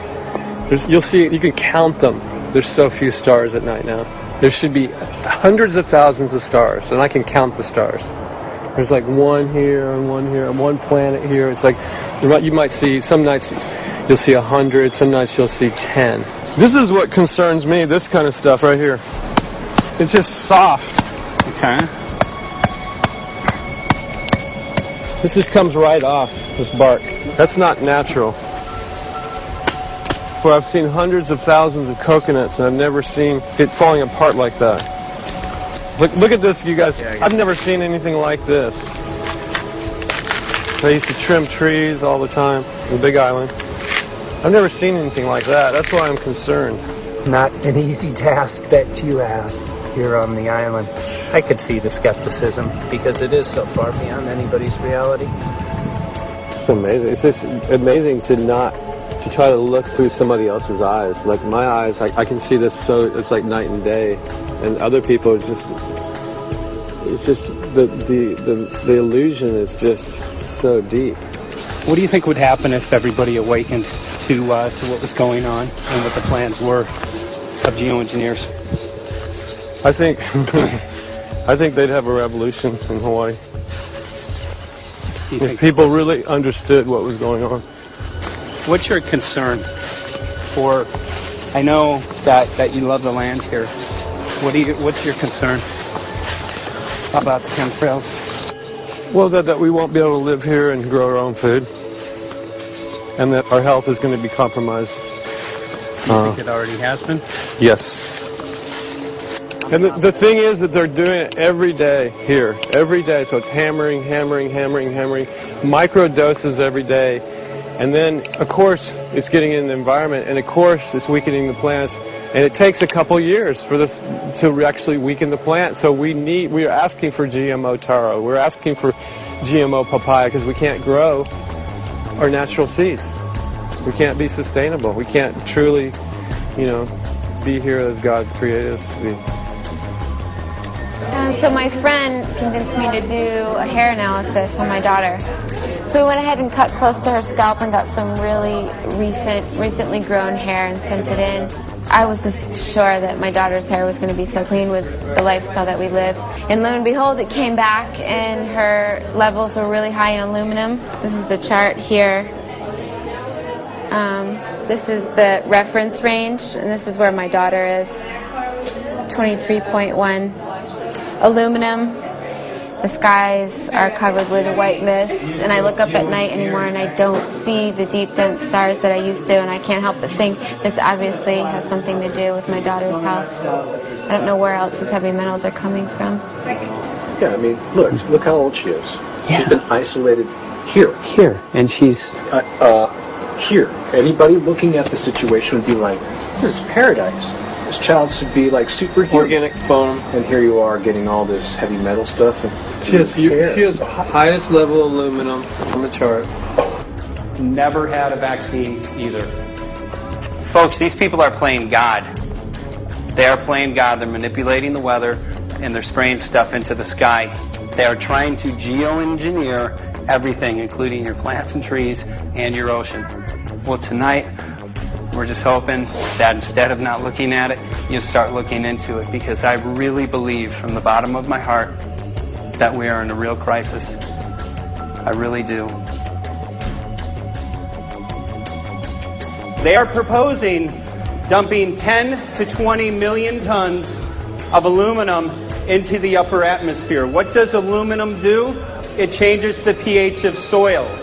you'll see. You can count them. There's so few stars at night now. There should be hundreds of thousands of stars, and I can count the stars. There's like one here and one planet here. It's like you might see some nights you'll see 100, some nights you'll see 10. This is what concerns me. This kind of stuff right here. It's just soft. Okay. This just comes right off this bark. That's not natural. Where I've seen hundreds of thousands of coconuts, and I've never seen it falling apart like that. Look at this, you guys. I've never seen anything like this. I used to trim trees all the time in the Big Island. I've never seen anything like that. That's why I'm concerned. Not an easy task that you have here on the island. I could see the skepticism because it is so far beyond anybody's reality. It's amazing. It's just amazing to try to look through somebody else's eyes. Like my eyes, I can see this so it's like night and day, and other people it's just the illusion is just so deep. What do you think would happen if everybody awakened to what was going on and what the plans were of geoengineers? I think they'd have a revolution in Hawaii if people really understood what was going on. What's your concern for? I know that you love the land here. What's your concern about the chemtrails? Well, that we won't be able to live here and grow our own food, and that our health is going to be compromised. You think it already has been? Yes. And the thing is that they're doing it every day here, every day. So it's hammering, micro doses every day. And then, of course, it's getting in the environment, and of course, it's weakening the plants. And it takes a couple years for this to actually weaken the plant. So we are asking for GMO taro. We're asking for GMO papaya because we can't grow our natural seeds. We can't be sustainable. We can't truly, be here as God created us to be. So my friend convinced me to do a hair analysis on my daughter. So we went ahead and cut close to her scalp and got some really recently grown hair and sent it in. I was just sure that my daughter's hair was going to be so clean with the lifestyle that we live. And lo and behold, it came back and her levels were really high in aluminum. This is the chart here. This is the reference range, and this is where my daughter is. 23.1. Aluminum. The skies are covered with a white mist, and I look up at night anymore and I don't see the deep, dense stars that I used to, and I can't help but think this obviously has something to do with my daughter's health. I don't know where else these heavy metals are coming from. Yeah, I mean, look how old she is. Yeah. She's been isolated here. And she's... here. Anybody looking at the situation would be like, this is paradise. This child should be like superhuman. Organic foam. And here you are getting all this heavy metal stuff. She has highest level aluminum on the chart. Never had a vaccine either. Folks, these people are playing God. They are playing God. They're manipulating the weather, and they're spraying stuff into the sky. They are trying to geoengineer everything, including your plants and trees and your ocean. Well, tonight, we're just hoping that instead of not looking at it, you start looking into it, because I really believe from the bottom of my heart that we are in a real crisis. I really do. They are proposing dumping 10 to 20 million tons of aluminum into the upper atmosphere. What does aluminum do? It changes the pH of soils,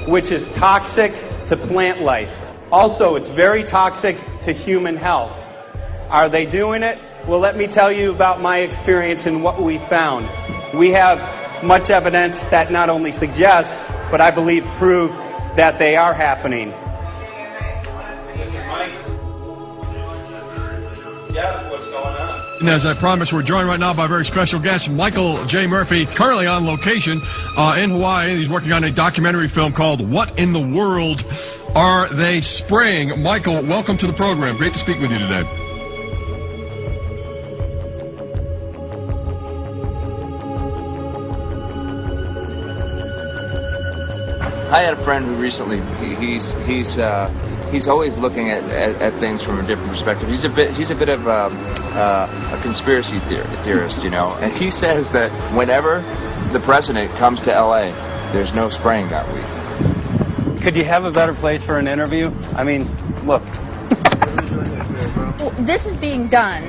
which is toxic to plant life. Also, it's very toxic to human health. Are they doing it? Well, let me tell you about my experience and what we found. We have much evidence that not only suggests, but I believe prove that they are happening. Jeff, what's going on? And as I promised, we're joined right now by a very special guest, Michael J. Murphy, currently on location in Hawaii. He's working on a documentary film called What in the World Are They Spraying? Michael, welcome to the program. Great to speak with you today. I had a friend who recently, he's always looking at things from a different perspective. He's a bit of a conspiracy theorist, you know, and he says that whenever the president comes to L.A., there's no spraying that week. Could you have a better place for an interview? I mean, look. This is being done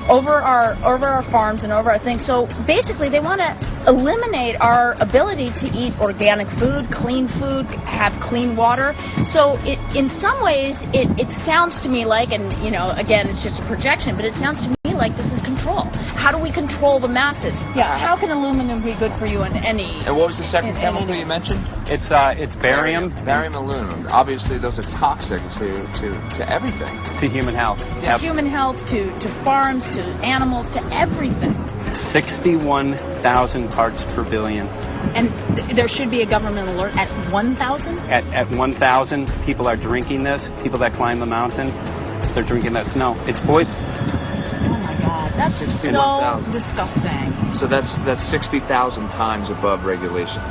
over our farms and over our things. So basically, they want to eliminate our ability to eat organic food, have clean water. So in some ways, it sounds to me like, and you know, again, it's just a projection, but it sounds to me like this is control. How do we control the masses? Yeah. How can aluminum be good for you in any? And what was the second chemical you mentioned? It's barium. Barium aluminum. Obviously, those are toxic to everything. To human health. To human health, to farms, to animals, to everything. 61,000 parts per billion. And there should be a government alert at 1,000? At 1,000, people are drinking this. People that climb the mountain, they're drinking that snow. It's poison. Oh my God, that's so disgusting. So that's 60,000 times above regulation.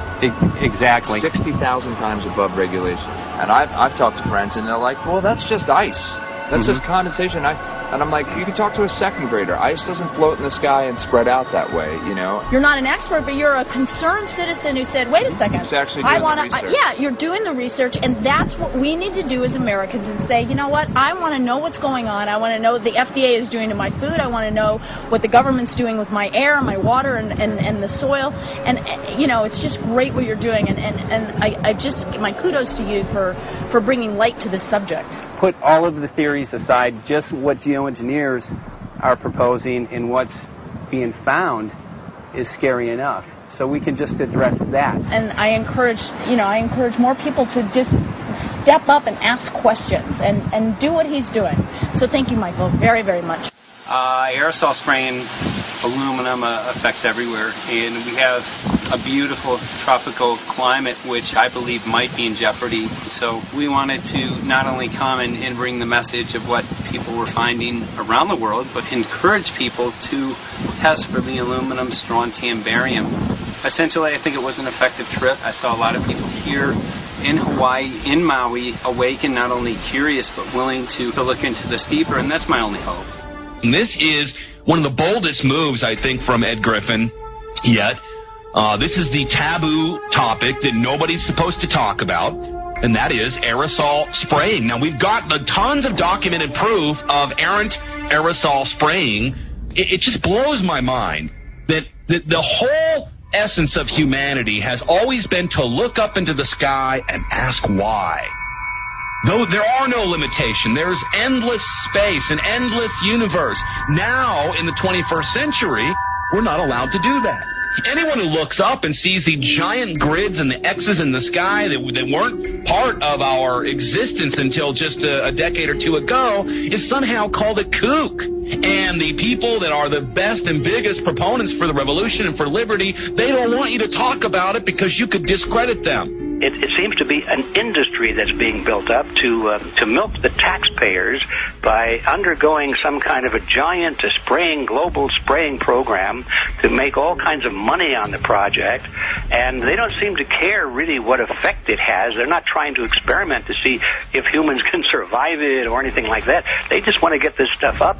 Exactly. 60,000 times above regulation. And I've talked to friends, and they're like, well, that's just ice. That's just condensation. And I'm like, you can talk to a second grader. Ice doesn't float in the sky and spread out that way, you know. You're not an expert, but you're a concerned citizen who said, wait a second. Who's actually doing the research. Yeah, you're doing the research, and that's what we need to do as Americans and say, you know what, I want to know what's going on. I want to know what the FDA is doing to my food. I want to know what the government's doing with my air, my water, and the soil. And, you know, it's just great what you're doing, and I just, my kudos to you for bringing light to this subject. Put all of the theories aside, just what geoengineers are proposing and what's being found is scary enough. So we can just address that. And I encourage more people to just step up and ask questions and do what he's doing. So thank you, Michael, very, very much. Aerosol spraying aluminum affects everywhere, and we have a beautiful tropical climate which I believe might be in jeopardy. So we wanted to not only come and bring the message of what people were finding around the world, but encourage people to test for the aluminum, strontium, barium. Essentially, I think it was an effective trip. I saw a lot of people here in Hawaii, in Maui, awake and not only curious but willing to look into this deeper, and that's my only hope. And this is one of the boldest moves, I think, from Ed Griffin yet. This is the taboo topic that nobody's supposed to talk about, and that is aerosol spraying. Now, we've got tons of documented proof of errant aerosol spraying. It just blows my mind that the whole essence of humanity has always been to look up into the sky and ask why. Though there are no limitation, there's endless space, an endless universe. Now, in the 21st century, we're not allowed to do that. Anyone who looks up and sees the giant grids and the X's in the sky that weren't part of our existence until just a decade or two ago is somehow called a kook. And the people that are the best and biggest proponents for the revolution and for liberty, they don't want you to talk about it because you could discredit them. It seems to be an industry that's being built up to milk the taxpayers by undergoing some kind of a giant global spraying program to make all kinds of money on the project, and they don't seem to care really what effect it has. They're not trying to experiment to see if humans can survive it or anything like that. They just want to get this stuff up.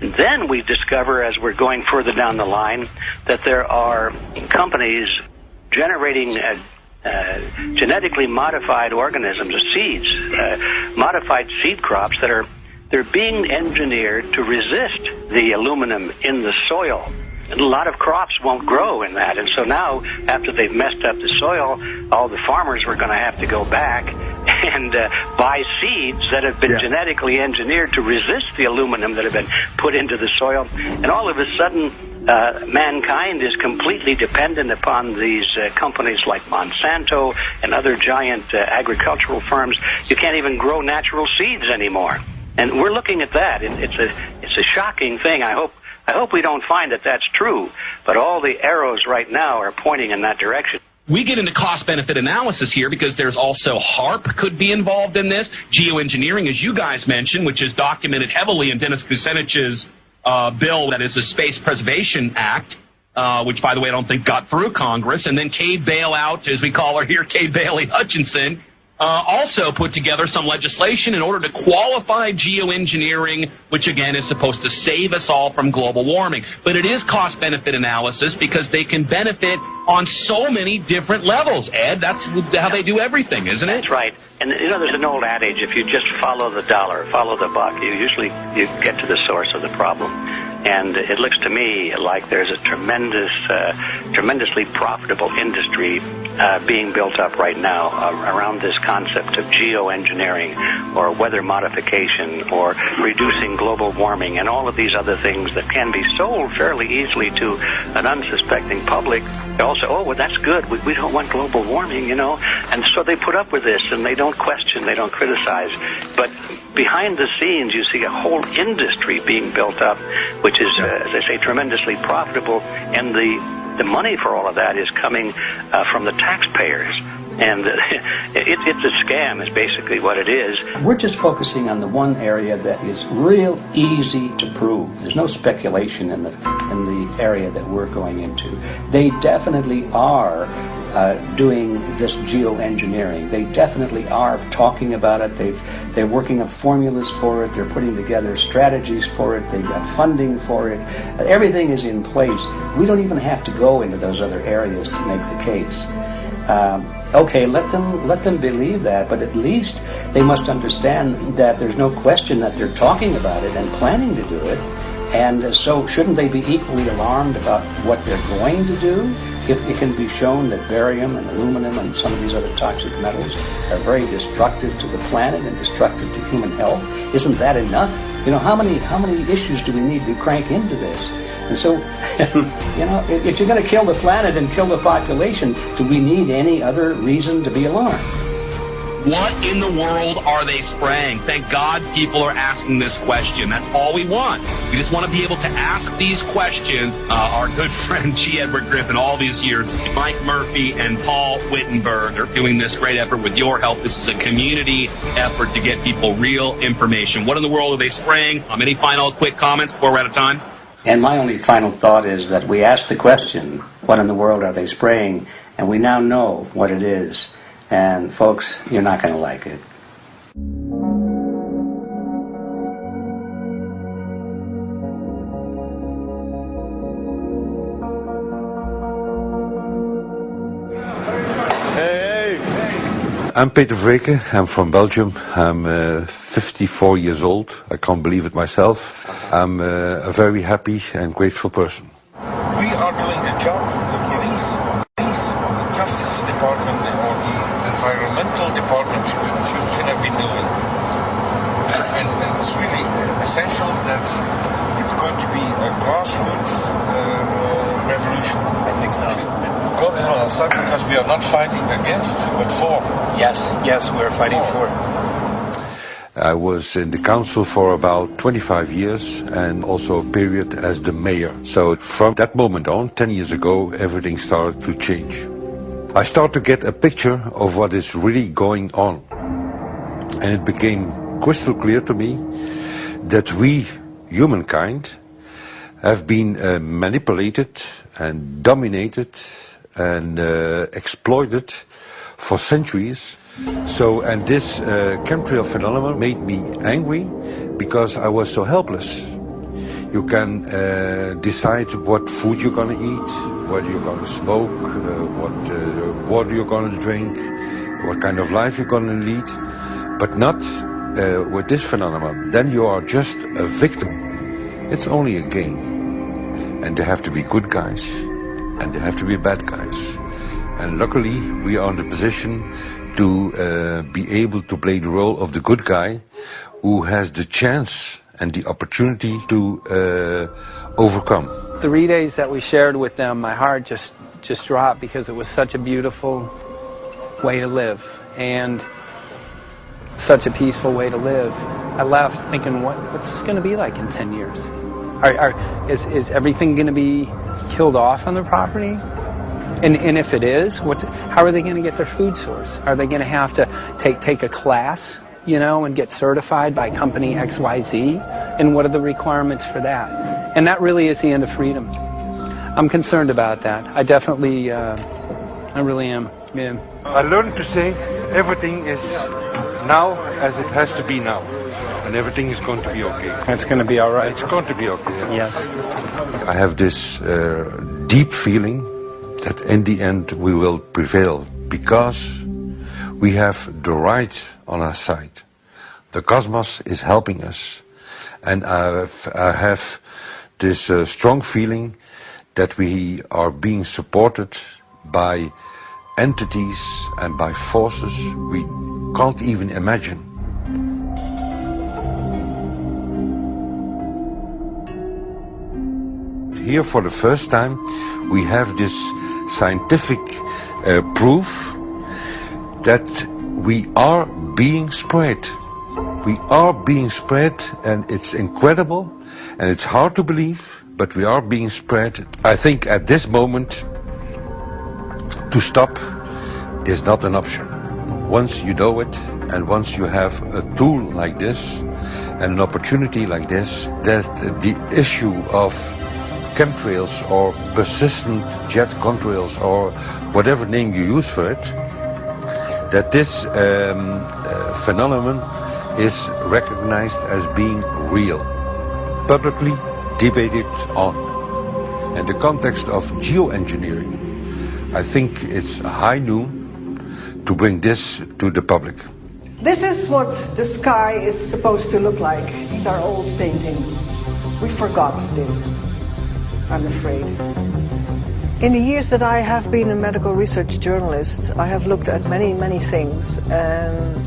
And then we discover, as we're going further down the line, that there are companies generating genetically modified organisms, or seeds, modified seed crops they're being engineered to resist the aluminum in the soil. And a lot of crops won't grow in that. And so now, after they've messed up the soil, all the farmers were going to have to go back and buy seeds that have been genetically engineered to resist the aluminum that have been put into the soil. And all of a sudden, mankind is completely dependent upon these companies like Monsanto and other giant agricultural firms. You can't even grow natural seeds anymore. And we're looking at that. It's a shocking thing. I hope we don't find that that's true, but all the arrows right now are pointing in that direction. We get into cost-benefit analysis here because there's also HARP could be involved in this, geoengineering, as you guys mentioned, which is documented heavily in Dennis Kucinich's bill, that is the Space Preservation Act, which, by the way, I don't think got through Congress. And then Kay Bailout, as we call her here, Kay Bailey Hutchinson, also put together some legislation in order to qualify geoengineering, which, again, is supposed to save us all from global warming. But it is cost-benefit analysis because they can benefit on so many different levels. Ed, that's how they do everything, isn't it? That's right. And, you know, there's an old adage, if you just follow the dollar, follow the buck, you get to the source of the problem. And it looks to me like there's a tremendously profitable industry being built up right now around this concept of geoengineering or weather modification or reducing global warming and all of these other things that can be sold fairly easily to an unsuspecting public. They all say, oh, well, that's good. We don't want global warming, you know. And so they put up with this, and they don't question, they don't criticize. But behind the scenes, you see a whole industry being built up, which is, as I say, tremendously profitable, and the money for all of that is coming from the taxpayers. And it's a scam is basically what it is. We're just focusing on the one area that is real easy to prove. There's no speculation in the area that we're going into. They definitely are doing this geoengineering. They definitely are talking about it. They're working up formulas for it. They're putting together strategies for it. They've got funding for it. Everything is in place. We don't even have to go into those other areas to make the case. Okay, let them believe that, but at least they must understand that there's no question that they're talking about it and planning to do it. And so shouldn't they be equally alarmed about what they're going to do if it can be shown that barium and aluminum and some of these other toxic metals are very destructive to the planet and destructive to human health? Isn't that enough? You know, how many issues do we need to crank into this? And so, you know, if you're going to kill the planet and kill the population, do we need any other reason to be alarmed? What in the world are they spraying? Thank God people are asking this question. That's all we want. We just want to be able to ask these questions. Our good friend G. Edward Griffin, all these years, Mike Murphy and Paul Wittenberg are doing this great effort with your help. This is a community effort to get people real information. What in the world are they spraying? Any final quick comments before we're out of time? And my only final thought is that we asked the question, what in the world are they spraying? And we now know what it is. And folks, you're not going to like it. I'm Peter Vreken. I'm from Belgium. I'm 54 years old. I can't believe it myself. I'm a very happy and grateful person. We are doing the job. The police, the Justice Department, or the Environmental Department should have been doing. And it's really essential that it's going to be a grassroots revolution. I think so. cultural aspect, because we are not fighting against, but for. Yes, we're fighting for. I was in the council for about 25 years and also a period as the mayor. So from that moment on, 10 years ago, everything started to change. I started to get a picture of what is really going on. And it became crystal clear to me that we, humankind, have been manipulated and dominated and exploited for centuries. So, and this chemtrail phenomenon made me angry because I was so helpless. You can decide what food you're going to eat, whether you're going to smoke, what water you're going to drink, what kind of life you're going to lead, but not with this phenomenon. Then you are just a victim. It's only a game. And there have to be good guys, and there have to be bad guys. And luckily, we are in the position to be able to play the role of the good guy who has the chance and the opportunity to overcome. The 3 days that we shared with them, my heart just dropped because it was such a beautiful way to live and such a peaceful way to live. I left thinking, what's this going to be like in 10 years? Is everything going to be killed off on the property? And if it is, how are they going to get their food source? Are they going to have to take a class, and get certified by company XYZ? And what are the requirements for that? And that really is the end of freedom. I'm concerned about that. I definitely, I really am. Yeah. I learned to say everything is now as it has to be now. And everything is going to be okay. It's going to be all right. It's going to be okay. Yes. I have this deep feeling that in the end we will prevail because we have the right on our side. The cosmos is helping us. And I have this strong feeling that we are being supported by entities and by forces we can't even imagine. Here for the first time we have this scientific proof that we are being spread. We are being spread, and it's incredible and it's hard to believe, but we are being spread. I think at this moment to stop is not an option. Once you know it and once you have a tool like this and an opportunity like this, that the issue of chemtrails or persistent jet contrails or whatever name you use for it, that this phenomenon is recognized as being real, publicly debated on. In the context of geoengineering, I think it's high noon to bring this to the public. This is what the sky is supposed to look like. These are old paintings. We forgot this, I'm afraid. In the years that I have been a medical research journalist, I have looked at many, many things, and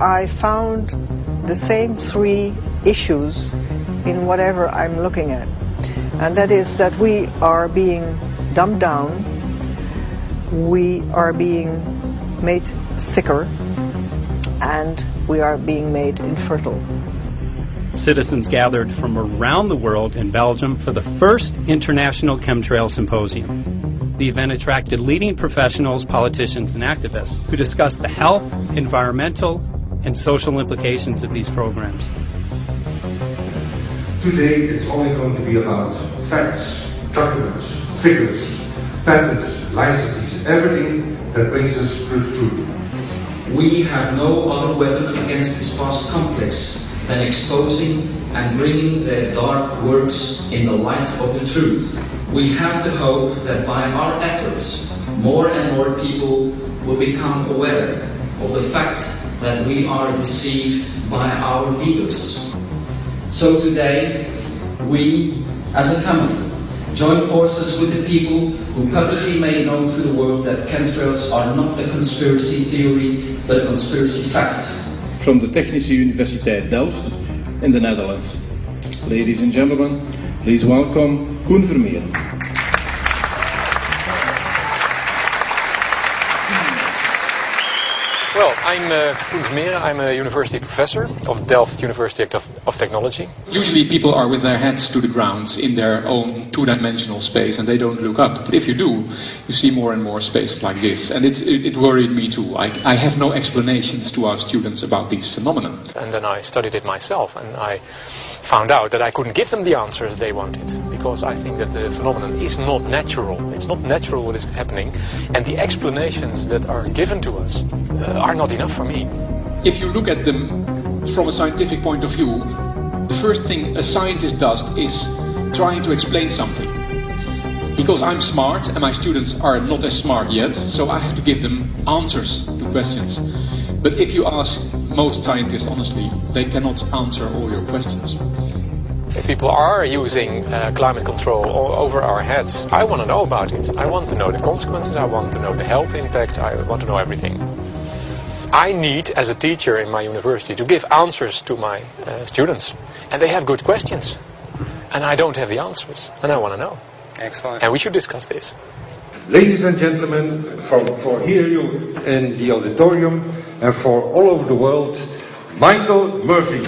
I found the same three issues in whatever I'm looking at. And that is that we are being dumbed down, we are being made sicker, and we are being made infertile. Citizens gathered from around the world in Belgium for the first International Chemtrail Symposium. The event attracted leading professionals, politicians, and activists who discussed the health, environmental, and social implications of these programs. Today it's only going to be about facts, documents, figures, patents, licenses, everything that brings us to the truth. We have no other weapon against this vast complex than exposing and bringing their dark works in the light of the truth. We have the hope that by our efforts, more and more people will become aware of the fact that we are deceived by our leaders. So today, we, as a family, join forces with the people who publicly made known to the world that chemtrails are not a conspiracy theory, but a conspiracy fact. From the Technische Universiteit Delft in the Netherlands. Ladies and gentlemen, please welcome Koen Vermeeren. Well, I'm Koen Vermeeren. I'm a university professor of Delft University of Technology. Usually people are with their heads to the ground in their own two-dimensional space and they don't look up. But if you do, you see more and more spaces like this. And it worried me too. I have no explanations to our students about these phenomena. And then I studied it myself and I found out that I couldn't give them the answers they wanted, because I think that the phenomenon is not natural. It's not natural what is happening, and the explanations that are given to us are not enough for me. If you look at them from a scientific point of view, the first thing a scientist does is trying to explain something. Because I'm smart and my students are not as smart yet, so I have to give them answers to questions. But if you ask most scientists honestly, they cannot answer all your questions. If people are using climate control over our heads, I want to know about it. I want to know the consequences, I want to know the health impact, I want to know everything. I need, as a teacher in my university, to give answers to my students. And they have good questions. And I don't have the answers. And I want to know. Excellent. And we should discuss this. Ladies and gentlemen, for here you in the auditorium and for all over the world, Michael Murphy.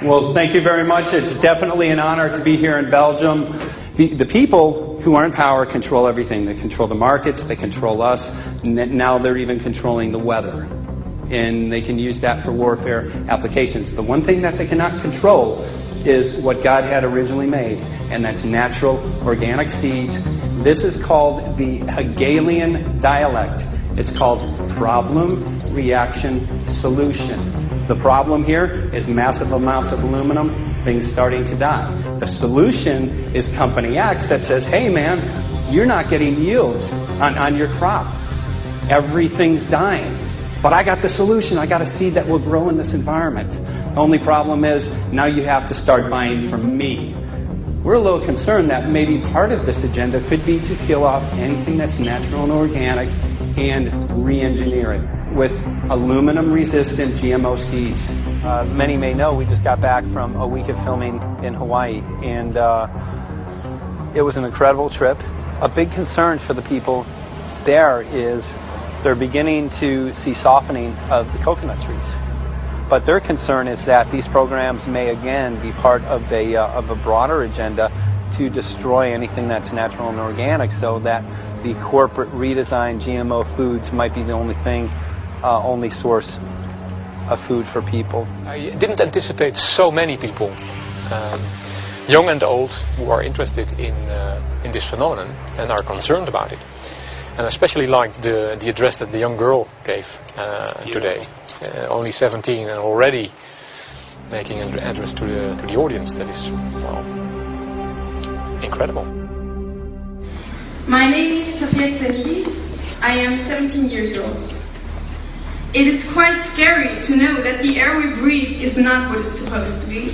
Well, thank you very much. It's definitely an honor to be here in Belgium. The people who are in power control everything. They control the markets, they control us, now they're even controlling the weather. And they can use that for warfare applications. The one thing that they cannot control is what God had originally made, and that's natural organic seeds. This is called the Hegelian dialect. It's called problem, reaction, solution. The problem here is massive amounts of aluminum, things starting to die. The solution is Company X that says, hey man, you're not getting yields on your crop. Everything's dying. But I got the solution. I got a seed that will grow in this environment. The only problem is now you have to start buying from me. We're a little concerned that maybe part of this agenda could be to kill off anything that's natural and organic and re-engineer it with aluminum-resistant GMO seeds. Many may know we just got back from a week of filming in Hawaii, and it was an incredible trip. A big concern for the people there is they're beginning to see softening of the coconut trees. But their concern is that these programs may again be part of a broader agenda to destroy anything that's natural and organic, so that the corporate redesigned GMO foods might be the only source of food for people. I didn't anticipate so many people, young and old, who are interested in this phenomenon and are concerned about it. And I especially liked the address that the young girl gave today. Only 17 and already making an address to the audience. That is, well, incredible. My name is Sofia Xenilis. I am 17 years old. It is quite scary to know that the air we breathe is not what it's supposed to be.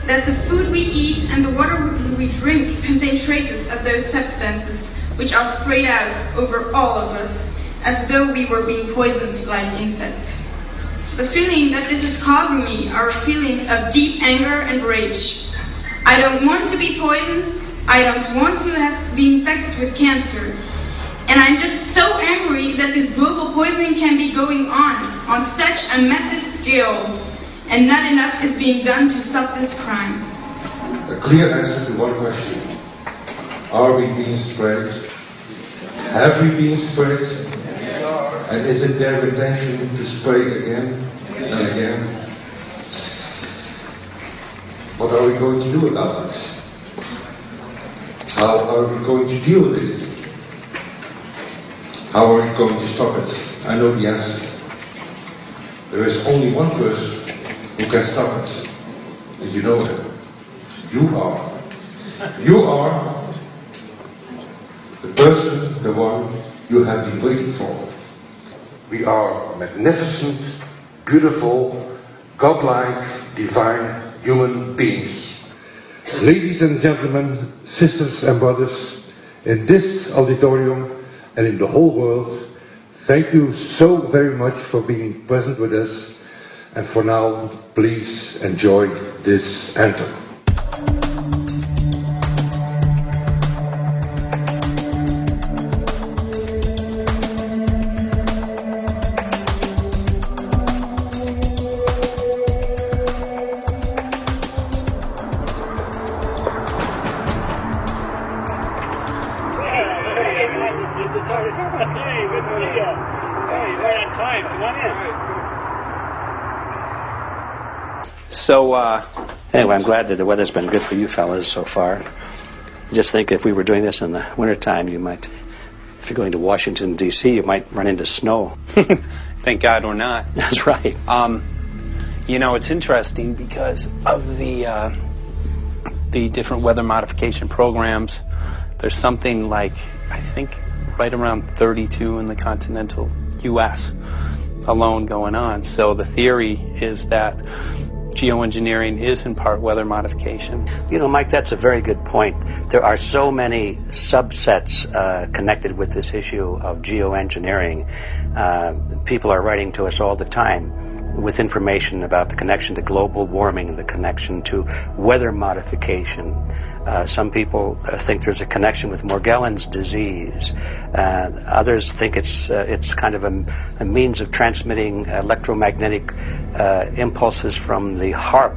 That the food we eat and the water we drink contain traces of those substances which are sprayed out over all of us as though we were being poisoned like insects. The feeling that this is causing me are feelings of deep anger and rage. I don't want to be poisoned. I don't want to be infected with cancer. And I'm just so angry that this global poisoning can be going on such a massive scale, and not enough is being done to stop this crime. A clear answer to one question. Are we being sprayed? Have we been sprayed? And is it their intention to spray again and again? What are we going to do about this? How are we going to deal with it? How are we going to stop it? I know the answer. There is only one person who can stop it. Did you know that? You are. You are the person, the one you have been waiting for. We are magnificent, beautiful, godlike, divine human beings. Ladies and gentlemen, sisters and brothers, in this auditorium and in the whole world, thank you so very much for being present with us. And for now, please enjoy this anthem. So, anyway, I'm glad that the weather's been good for you fellas so far. Just think if we were doing this in the wintertime, you might, if you're going to Washington, D.C., you might run into snow. Thank God we're not. That's right. You know, it's interesting because of the different weather modification programs. There's something like, I think, right around 32 in the continental U.S. alone going on. So the theory is that geoengineering is in part weather modification. You know, Mike, that's a very good point. There are so many subsets connected with this issue of geoengineering. People are writing to us all the time with information about the connection to global warming, the connection to weather modification. Some people think there's a connection with Morgellons disease. Others think it's kind of a means of transmitting electromagnetic impulses from the HAARP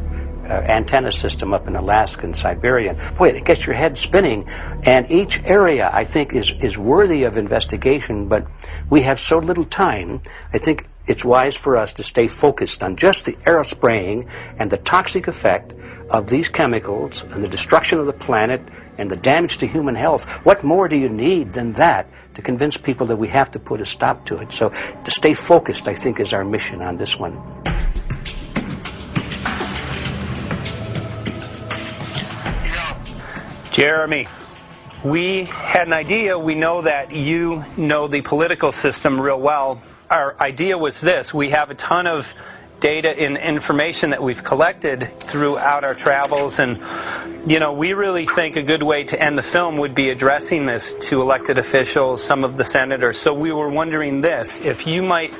antenna system up in Alaska and Siberia. Boy, it gets your head spinning. And each area, I think, is worthy of investigation, but we have so little time. I think it's wise for us to stay focused on just the aerospraying and the toxic effect of these chemicals and the destruction of the planet and the damage to human health. What more do you need than that to convince people that we have to put a stop to it? So to stay focused, I think, is our mission on this one. Jeremy, we had an idea. We know that you know the political system real well. Our idea was this. We have a ton of data and information that we've collected throughout our travels, and you know, we really think a good way to end the film would be addressing this to elected officials, some of the senators. So we were wondering this, if you might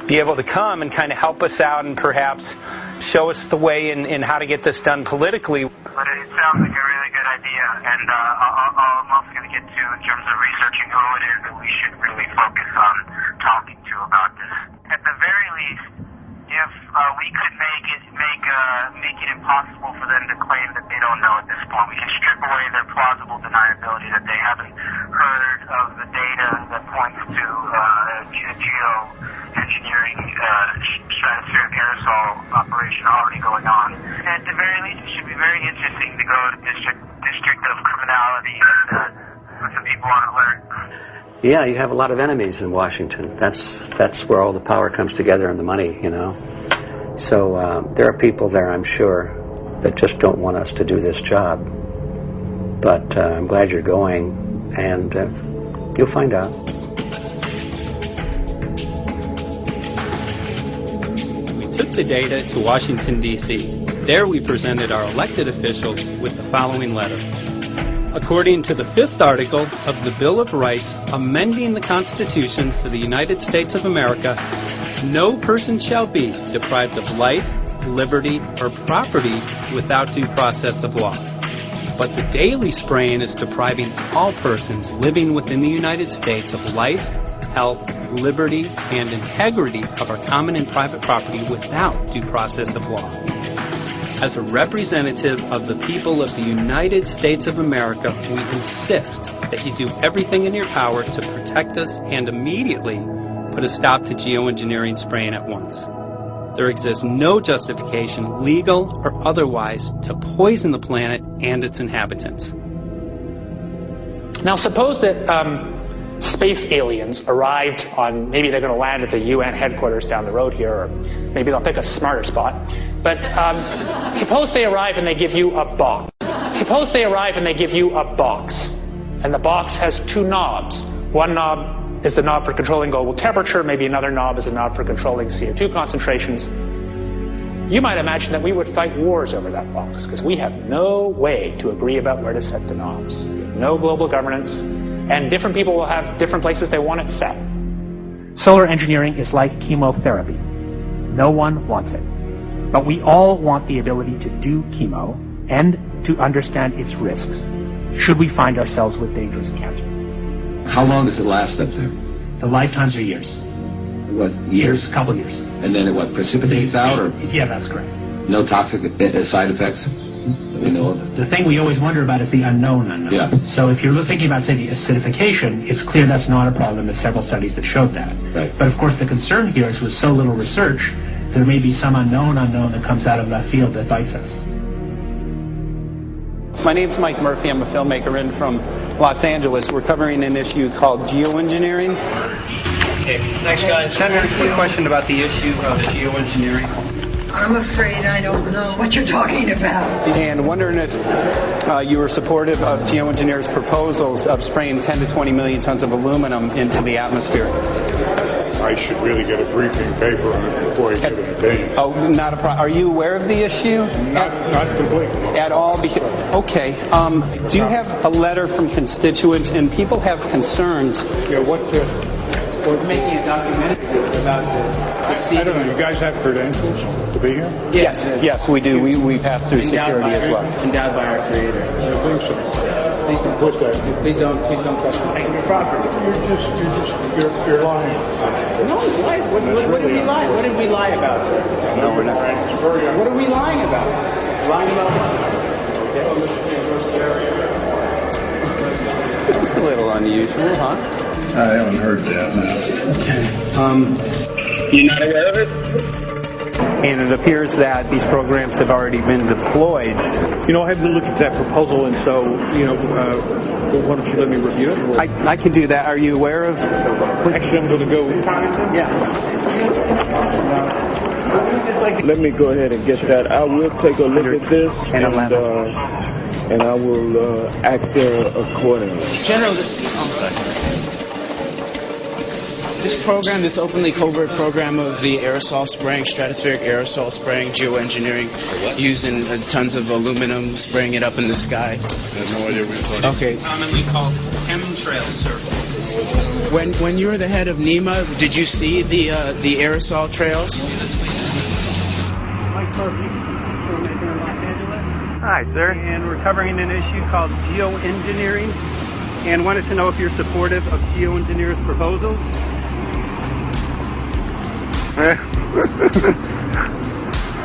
be able to come and kind of help us out and perhaps show us the way in how to get this done politically. But it sounds like a really good idea, and I'm also going to get to in terms of researching who it is that we should really focus on talking to about this. At the very least, if we could make it impossible for them to claim that they don't know at this point, we can strip away their plausible deniability that they haven't heard of the data that points to geoengineering stratospheric aerosol operation already going on. At the very least, it should be very interesting to go to district of criminality and put some people on alert. Yeah, you have a lot of enemies in Washington. That's where all the power comes together and the money, you know. So there are people there, I'm sure, that just don't want us to do this job. But I'm glad you're going, and you'll find out. We took the data to Washington, D.C. There we presented our elected officials with the following letter. According to the 5th article of the Bill of Rights amending the Constitution for the United States of America, no person shall be deprived of life, liberty, or property without due process of law. But the daily spraying is depriving all persons living within the United States of life, health, liberty, and integrity of our common and private property without due process of law. As a representative of the people of the United States of America, we insist that you do everything in your power to protect us and immediately put a stop to geoengineering spraying at once. There exists no justification, legal or otherwise, to poison the planet and its inhabitants. Now suppose that space aliens arrived on, maybe they're going to land at the UN headquarters down the road here, or maybe they'll pick a smarter spot. But suppose they arrive and they give you a box. Suppose they arrive and they give you a box. And the box has 2 knobs. One knob is the knob for controlling global temperature. Maybe another knob is a knob for controlling CO2 concentrations. You might imagine that we would fight wars over that box because we have no way to agree about where to set the knobs. We have no global governance. and different people will have different places they want it set. Solar engineering is like chemotherapy. No one wants it. But we all want the ability to do chemo and to understand its risks, should we find ourselves with dangerous cancer. How long does it last up there? The lifetimes are years. What, years? A couple years. And then it what, precipitates out, or? Yeah, that's correct. No toxic side effects that we know of? The thing we always wonder about is the unknown. Yeah. So if you're thinking about, say, the acidification, it's clear that's not a problem. There's several studies that showed that. Right. But of course the concern here is with so little research, there may be some unknown that comes out of left field that bites us. My name's Mike Murphy. I'm a filmmaker in from Los Angeles. We're covering an issue called geoengineering. Okay, thanks guys. Senator, a quick question about the issue of geoengineering. I'm afraid I don't know what you're talking about. And wondering if you were supportive of geoengineers' proposals of spraying 10 to 20 million tons of aluminum into the atmosphere. I should really get a briefing paper on it before I get an opinion. Oh, not a problem. Are you aware of the issue? Not completely. At all? Because, okay. Do you have a letter from constituents, and people have concerns? Yeah, We're making a documentary about the I don't know. You guys have credentials to be here? Yes, we do. We pass through security as well. Endowed by our Creator. I think so. Please don't touch me. Your property. You're lying. No, what did we lie? What did we lie about, sir? No, we're not. What are we lying about? Lying about what? It's a little unusual, huh? I haven't heard that. You're not aware of it? And it appears that these programs have already been deployed. You know, I had to look at that proposal, and so, why don't you let me review it? I can do that. Are you aware of? Actually, I'm going to go. Yeah. Let me go ahead and get that. I will take a look at this, and I will act accordingly. General, this program, this openly covert program of the aerosol spraying, stratospheric aerosol spraying, geoengineering, using tons of aluminum, spraying it up in the sky. I have no idea what you're talking about. Okay. Commonly called chemtrails, sir. When you were the head of NEMA, did you see the aerosol trails? Mike Murphy, filmmaker in Los Angeles. Hi, sir. And we're covering an issue called geoengineering, and wanted to know if you're supportive of geoengineers' proposals.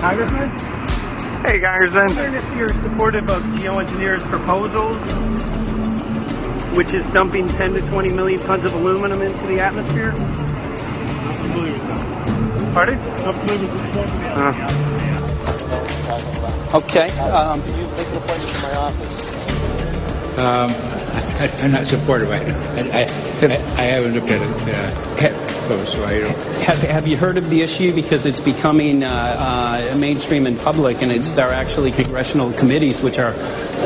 Congressman? Hey, Congressman. I'm wondering if you're supportive of geoengineers' proposals, which is dumping 10 to 20 million tons of aluminum into the atmosphere. Not familiar with that. Pardon? Not familiar with the point. Okay. Can you make an appointment to my office? I'm not supportive. I haven't looked at it close, so I don't. Have you heard of the issue? Because it's becoming mainstream in public, and there are actually congressional committees which are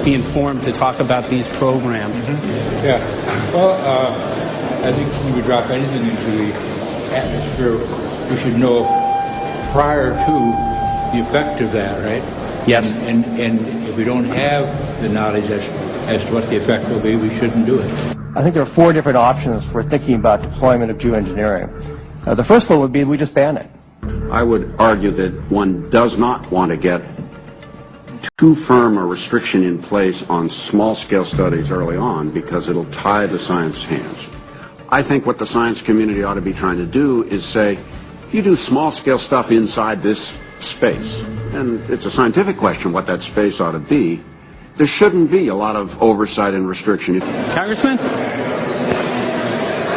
being formed to talk about these programs. Mm-hmm. Yeah. Well, I think when we drop anything into the atmosphere, we should know prior to the effect of that, right? Yes. And if we don't have the knowledge as to what the effect will be, we shouldn't do it. I think there are 4 different options for thinking about deployment of geoengineering. The first one would be we just ban it. I would argue that one does not want to get too firm a restriction in place on small-scale studies early on because it'll tie the science hands. I think what the science community ought to be trying to do is say, you do small-scale stuff inside this space, and it's a scientific question what that space ought to be. There shouldn't be a lot of oversight and restriction. Congressman?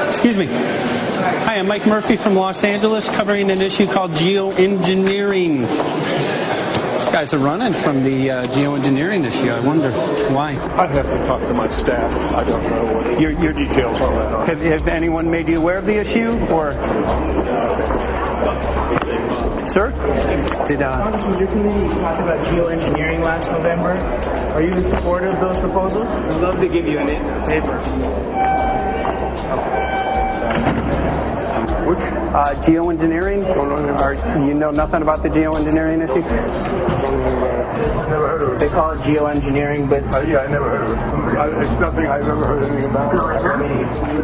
Excuse me. Hi, I'm Mike Murphy from Los Angeles, covering an issue called geoengineering. These guys are running from the geoengineering issue. I wonder why. I'd have to talk to my staff. I don't know what your details on that are. Have anyone made you aware of the issue, or? Sir? Congressman, your committee talked about geoengineering last November. Are you in support of those proposals? I'd love to give you a paper. Which Geoengineering? Or you know nothing about the geoengineering issue? Never heard of it. They call it geoengineering, but... yeah, I never heard of it. It's nothing I've ever heard anything about.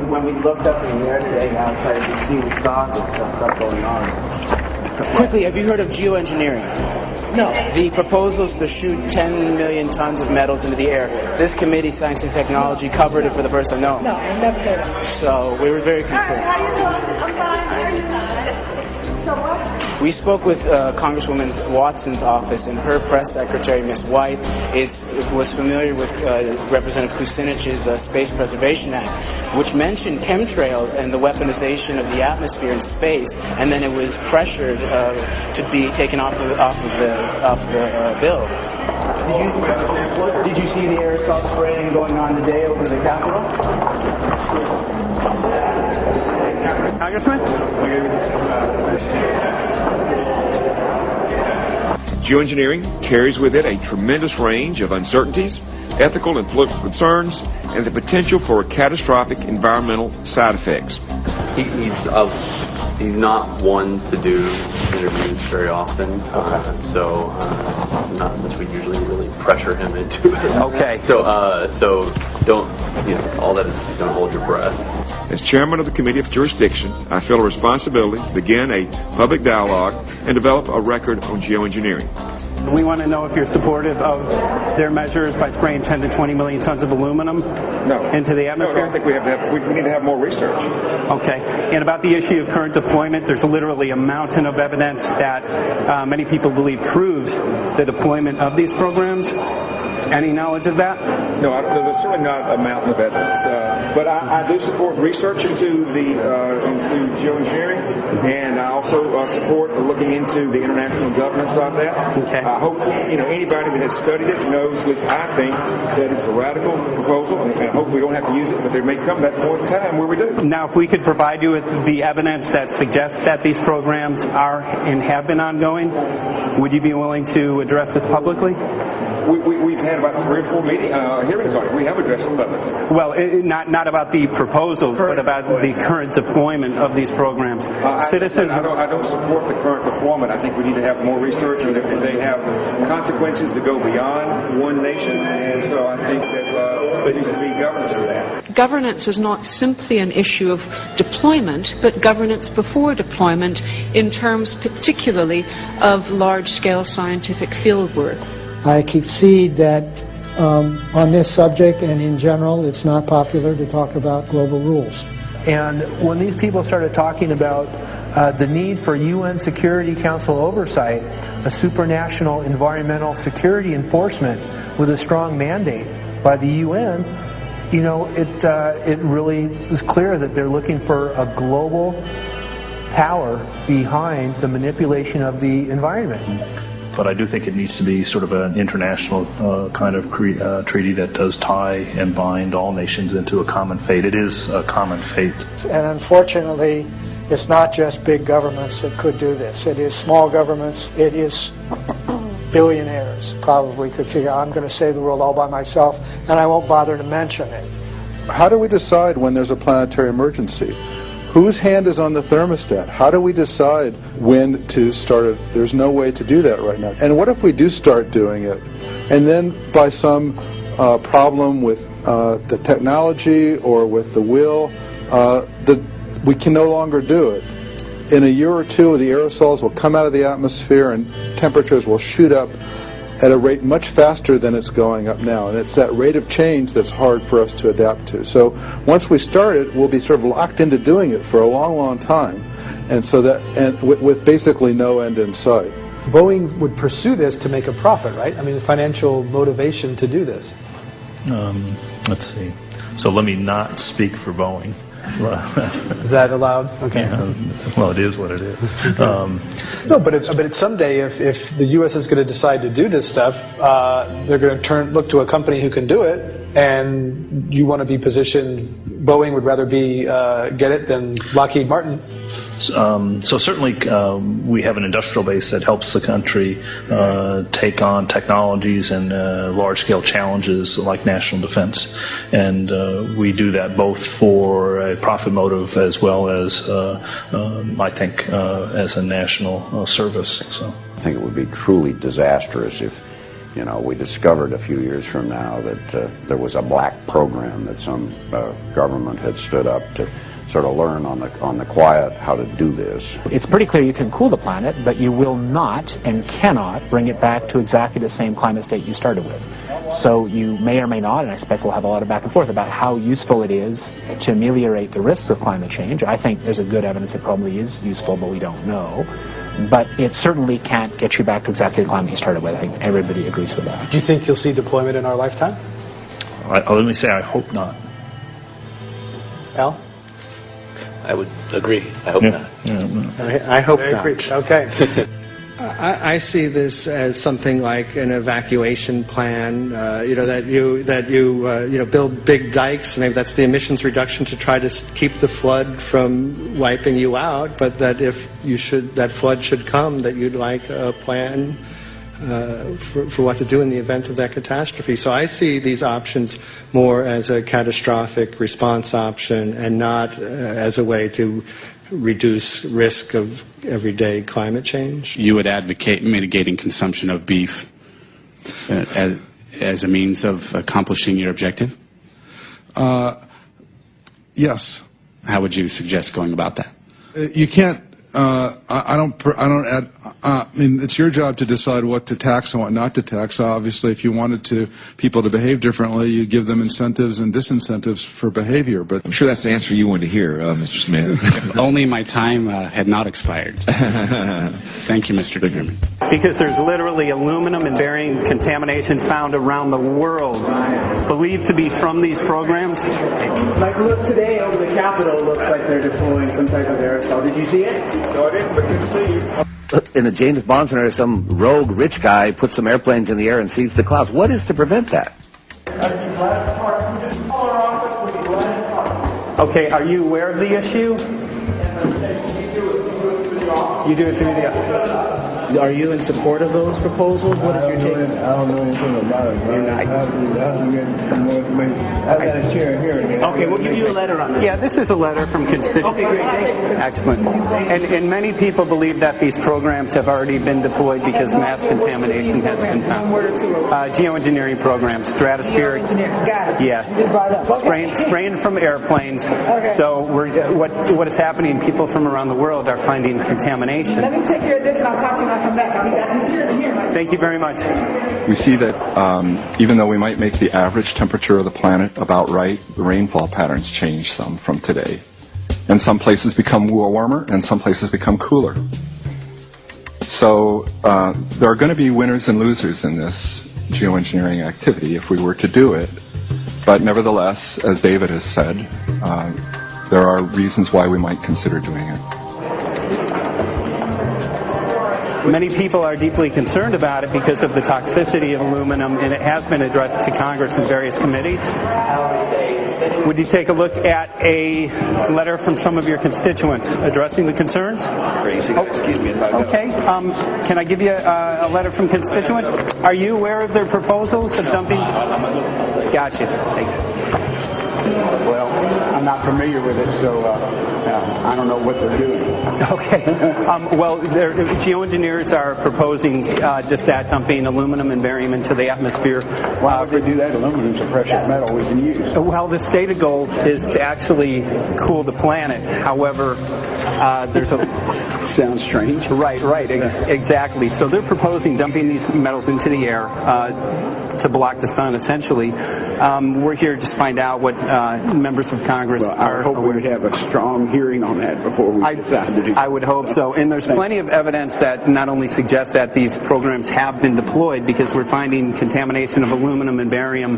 When we looked up in the air today outside, we saw this stuff going on. Quickly, have you heard of geoengineering? No. The proposal is to shoot 10 million tons of metals into the air. This committee, Science and Technology, covered it for the first time. No. No, I never heard of it. So we were very concerned. We spoke with Congresswoman Watson's office, and her press secretary, Ms. White, was familiar with Representative Kucinich's Space Preservation Act, which mentioned chemtrails and the weaponization of the atmosphere in space, and then it was pressured to be taken off the bill. Did you see the aerosol spraying going on today over the Capitol? Congressman? Geoengineering carries with it a tremendous range of uncertainties, ethical and political concerns, and the potential for catastrophic environmental side effects. He's not one to do interviews very often, so not unless we usually really pressure him into it. Okay. So don't, all that is, don't hold your breath. As chairman of the Committee of Jurisdiction, I feel a responsibility to begin a public dialogue and develop a record on geoengineering. We want to know if you're supportive of their measures by spraying 10 to 20 million tons of aluminum into the atmosphere? No, I don't think we have to have, we need to have more research. Okay. And about the issue of current deployment, there's literally a mountain of evidence that many people believe proves the deployment of these programs. Any knowledge of that? No, there's certainly not a mountain of evidence. But I do support research into geoengineering, and I also support looking into the international governance of that. Okay. I hope anybody that has studied it knows that I think that it's a radical proposal, and I hope we don't have to use it, but there may come that point in time where we do. Now, if we could provide you with the evidence that suggests that these programs are and have been ongoing, would you be willing to address this publicly? We've had about 3 or 4 hearings on it. We have addressed it publicly. Well, not about the proposals, but about the current deployment of these programs. Citizens. I don't support the current deployment. I think we need to have more research, and they have consequences that go beyond one nation, and so I think that there needs to be governance to that. Governance is not simply an issue of deployment, but governance before deployment in terms particularly of large-scale scientific field work. I concede that on this subject and in general, it's not popular to talk about global rules. And when these people started talking about the need for UN Security Council oversight, a supranational environmental security enforcement with a strong mandate by the UN, it really is clear that they're looking for a global power behind the manipulation of the environment. But I do think it needs to be sort of an international kind of treaty that does tie and bind all nations into a common fate. It is a common fate. And unfortunately, it's not just big governments that could do this. It is small governments. It is billionaires probably could figure out, I'm going to save the world all by myself, and I won't bother to mention it. How do we decide when there's a planetary emergency? Whose hand is on the thermostat? How do we decide when to start it? There's no way to do that right now. And what if we do start doing it, and then by some problem with the technology or with the will, we can no longer do it? In a year or two, the aerosols will come out of the atmosphere and temperatures will shoot up at a rate much faster than it's going up now. And it's that rate of change that's hard for us to adapt to. So once we start it, we'll be sort of locked into doing it for a long, long time. And so with basically no end in sight. Boeing would pursue this to make a profit, right? I mean, there's financial motivation to do this. Let's see. So let me not speak for Boeing. Is that allowed? Okay. Yeah, well, it is what it is. No, but someday, if the U.S. is going to decide to do this stuff, they're going to look to a company who can do it, and you want to be positioned. Boeing would rather get it than Lockheed Martin. So certainly we have an industrial base that helps the country take on technologies and large-scale challenges like national defense. And we do that both for a profit motive as well as, I think, as a national service. So I think it would be truly disastrous if, we discovered a few years from now that there was a black program that some government had stood up to sort of learn on the quiet how to do this. It's pretty clear you can cool the planet, but you will not and cannot bring it back to exactly the same climate state you started with. So you may or may not, and I expect we'll have a lot of back and forth about how useful it is to ameliorate the risks of climate change. I think there's a good evidence it probably is useful, but we don't know. But it certainly can't get you back to exactly the climate you started with. I think everybody agrees with that. Do you think you'll see deployment in our lifetime? Let me say I hope not. Al? I would agree. I hope not. I hope Very not. preached. Okay. I see this as something like an evacuation plan. That you build big dikes. Maybe that's the emissions reduction to try to keep the flood from wiping you out. But that if that flood should come, that you'd like a plan for what to do in the event of that catastrophe. So I see these options more as a catastrophic response option and not as a way to reduce risk of everyday climate change. You would advocate mitigating consumption of beef as a means of accomplishing your objective? Yes. How would you suggest going about that? You can't. I mean, it's your job to decide what to tax and what not to tax. Obviously, if you wanted people to behave differently, you give them incentives and disincentives for behavior. But I'm sure that's the answer you wanted to hear, Mr. Smith. If only my time had not expired. Thank you, Mr. Chairman. Because there's literally aluminum and barium contamination found around the world, believed to be from these programs. Like, look, today over the Capitol, looks like they're deploying some type of aerosol. Did you see it? No, I didn't, but you see you. In a James Bond scenario, some rogue rich guy puts some airplanes in the air and sees the clouds. What is to prevent that? Okay, are you aware of the issue? You do it through the... Are you in support of those proposals? What is your take? I don't know anything about it. You're not. I have to get more information. I've got a chair here. Okay, we'll give you a letter on that. Yeah, this is a letter from constituents. Okay, great. Excellent. And many people believe that these programs have already been deployed because mass contamination has been found. Geoengineering programs, stratospheric. Got it. Yeah. Spraying from airplanes. Okay. So what is happening? People from around the world are finding contamination. Let me take care of this and I'll talk to you when I come back. Thank you very much. We see that even though we might make the average temperature of the planet about right, the rainfall patterns change some from today. And some places become warmer and some places become cooler. So there are going to be winners and losers in this geoengineering activity if we were to do it. But nevertheless, as David has said, there are reasons why we might consider doing it. Many people are deeply concerned about it because of the toxicity of aluminum, and it has been addressed to Congress in various committees. Would you take a look at a letter from some of your constituents addressing the concerns? Excuse me. Okay. Can I give you a letter from constituents? Are you aware of their proposals of dumping? Gotcha. Thanks. Well, I'm not familiar with it, so I don't know what they're doing. Okay. Well, geoengineers are proposing just that, dumping aluminum and barium into the atmosphere. Why would they do that? Aluminum's a precious metal we can use. Well, the stated goal is to actually cool the planet. However, there's a... Sounds strange. Right. Exactly. So they're proposing dumping these metals into the air to block the sun, essentially. We're here to find out what members of Congress are... I hope we'd have a strong hearing on that before we decide to do that. I would hope so. And there's plenty of evidence that not only suggests that these programs have been deployed, because we're finding contamination of aluminum and barium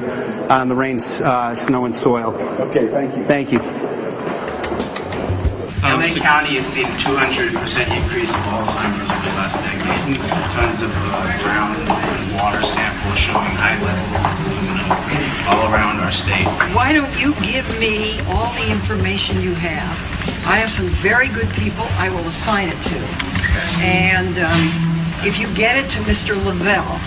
on the rain, snow, and soil. Okay, thank you. Thank you. LA County has seen a 200% increase of Alzheimer's over the last decade. Tons of ground and water samples showing high levels of aluminum all around our state. Why why don't you give me all the information you have? I have some very good people I will assign it to. And if you get it to Mr. Lavelle,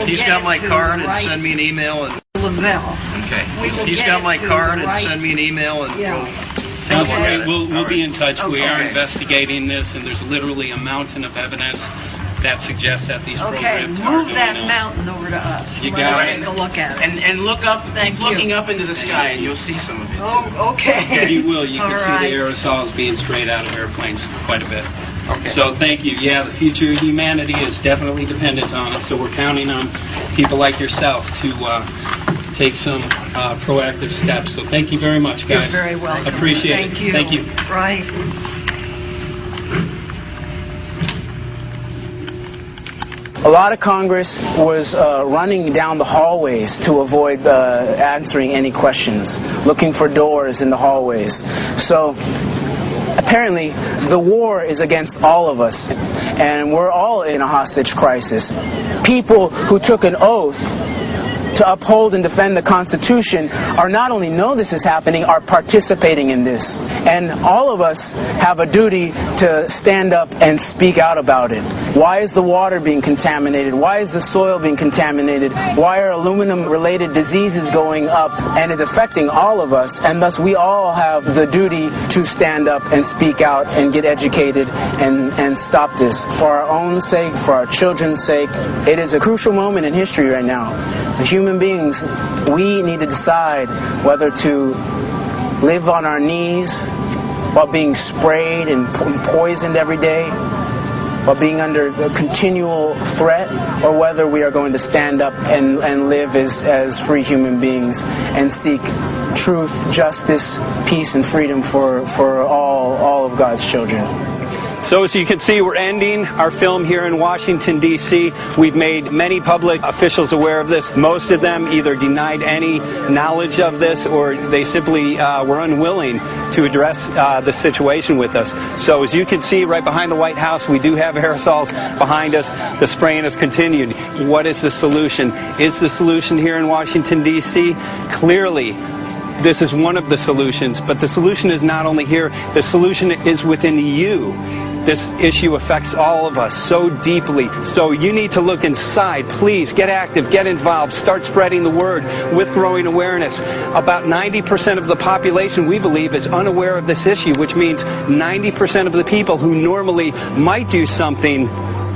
He's got my card and send me an email. And Lavelle. He's got my card and send me an email and we'll Sounds great. We'll be in touch. We are investigating this, and there's literally a mountain of evidence that suggests that these programs are going on. Move that mountain over to us. You got it. Take a look at it. And look up, keep looking up into the sky, and you'll see some of it. Oh, okay. You will. You can All see right. the aerosols being sprayed out of airplanes quite a bit. So thank you. Yeah, the future of humanity is definitely dependent on it. So we're counting on people like yourself to take some proactive steps. So thank you very much, guys. You're very welcome. Appreciate it. Thank you. Thank you. Right. A lot of Congress was running down the hallways to avoid answering any questions, looking for doors in the hallways. So apparently the war is against all of us, and we're all in a hostage crisis. People who took an oath to uphold and defend the Constitution are not only know this is happening, are participating in this. And all of us have a duty to stand up and speak out about it. Why is the water being contaminated? Why is the soil being contaminated? Why are aluminum-related diseases going up? And it's affecting all of us, and thus we all have the duty to stand up and speak out and get educated and stop this. For our own sake, for our children's sake, it is a crucial moment in history right now. The human beings, we need to decide whether to live on our knees while being sprayed and poisoned every day, while being under a continual threat, or whether we are going to stand up and live as free human beings and seek truth, justice, peace, and freedom for all of God's children. So as you can see, we're ending our film here in Washington, D.C. We've made many public officials aware of this. Most of them either denied any knowledge of this, or they simply were unwilling to address the situation with us. So as you can see right behind the White House, we do have aerosols behind us. The spraying has continued. What is the solution? Is the solution here in Washington, D.C.? Clearly, this is one of the solutions, but the solution is not only here, the solution is within you. This issue affects all of us so deeply. So you need to look inside. Please get active, get involved, start spreading the word with growing awareness. About 90% of the population, we believe, is unaware of this issue, which means 90% of the people who normally might do something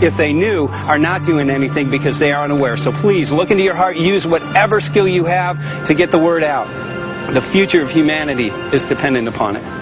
if they knew are not doing anything because they are unaware. So please look into your heart, use whatever skill you have to get the word out. The future of humanity is dependent upon it.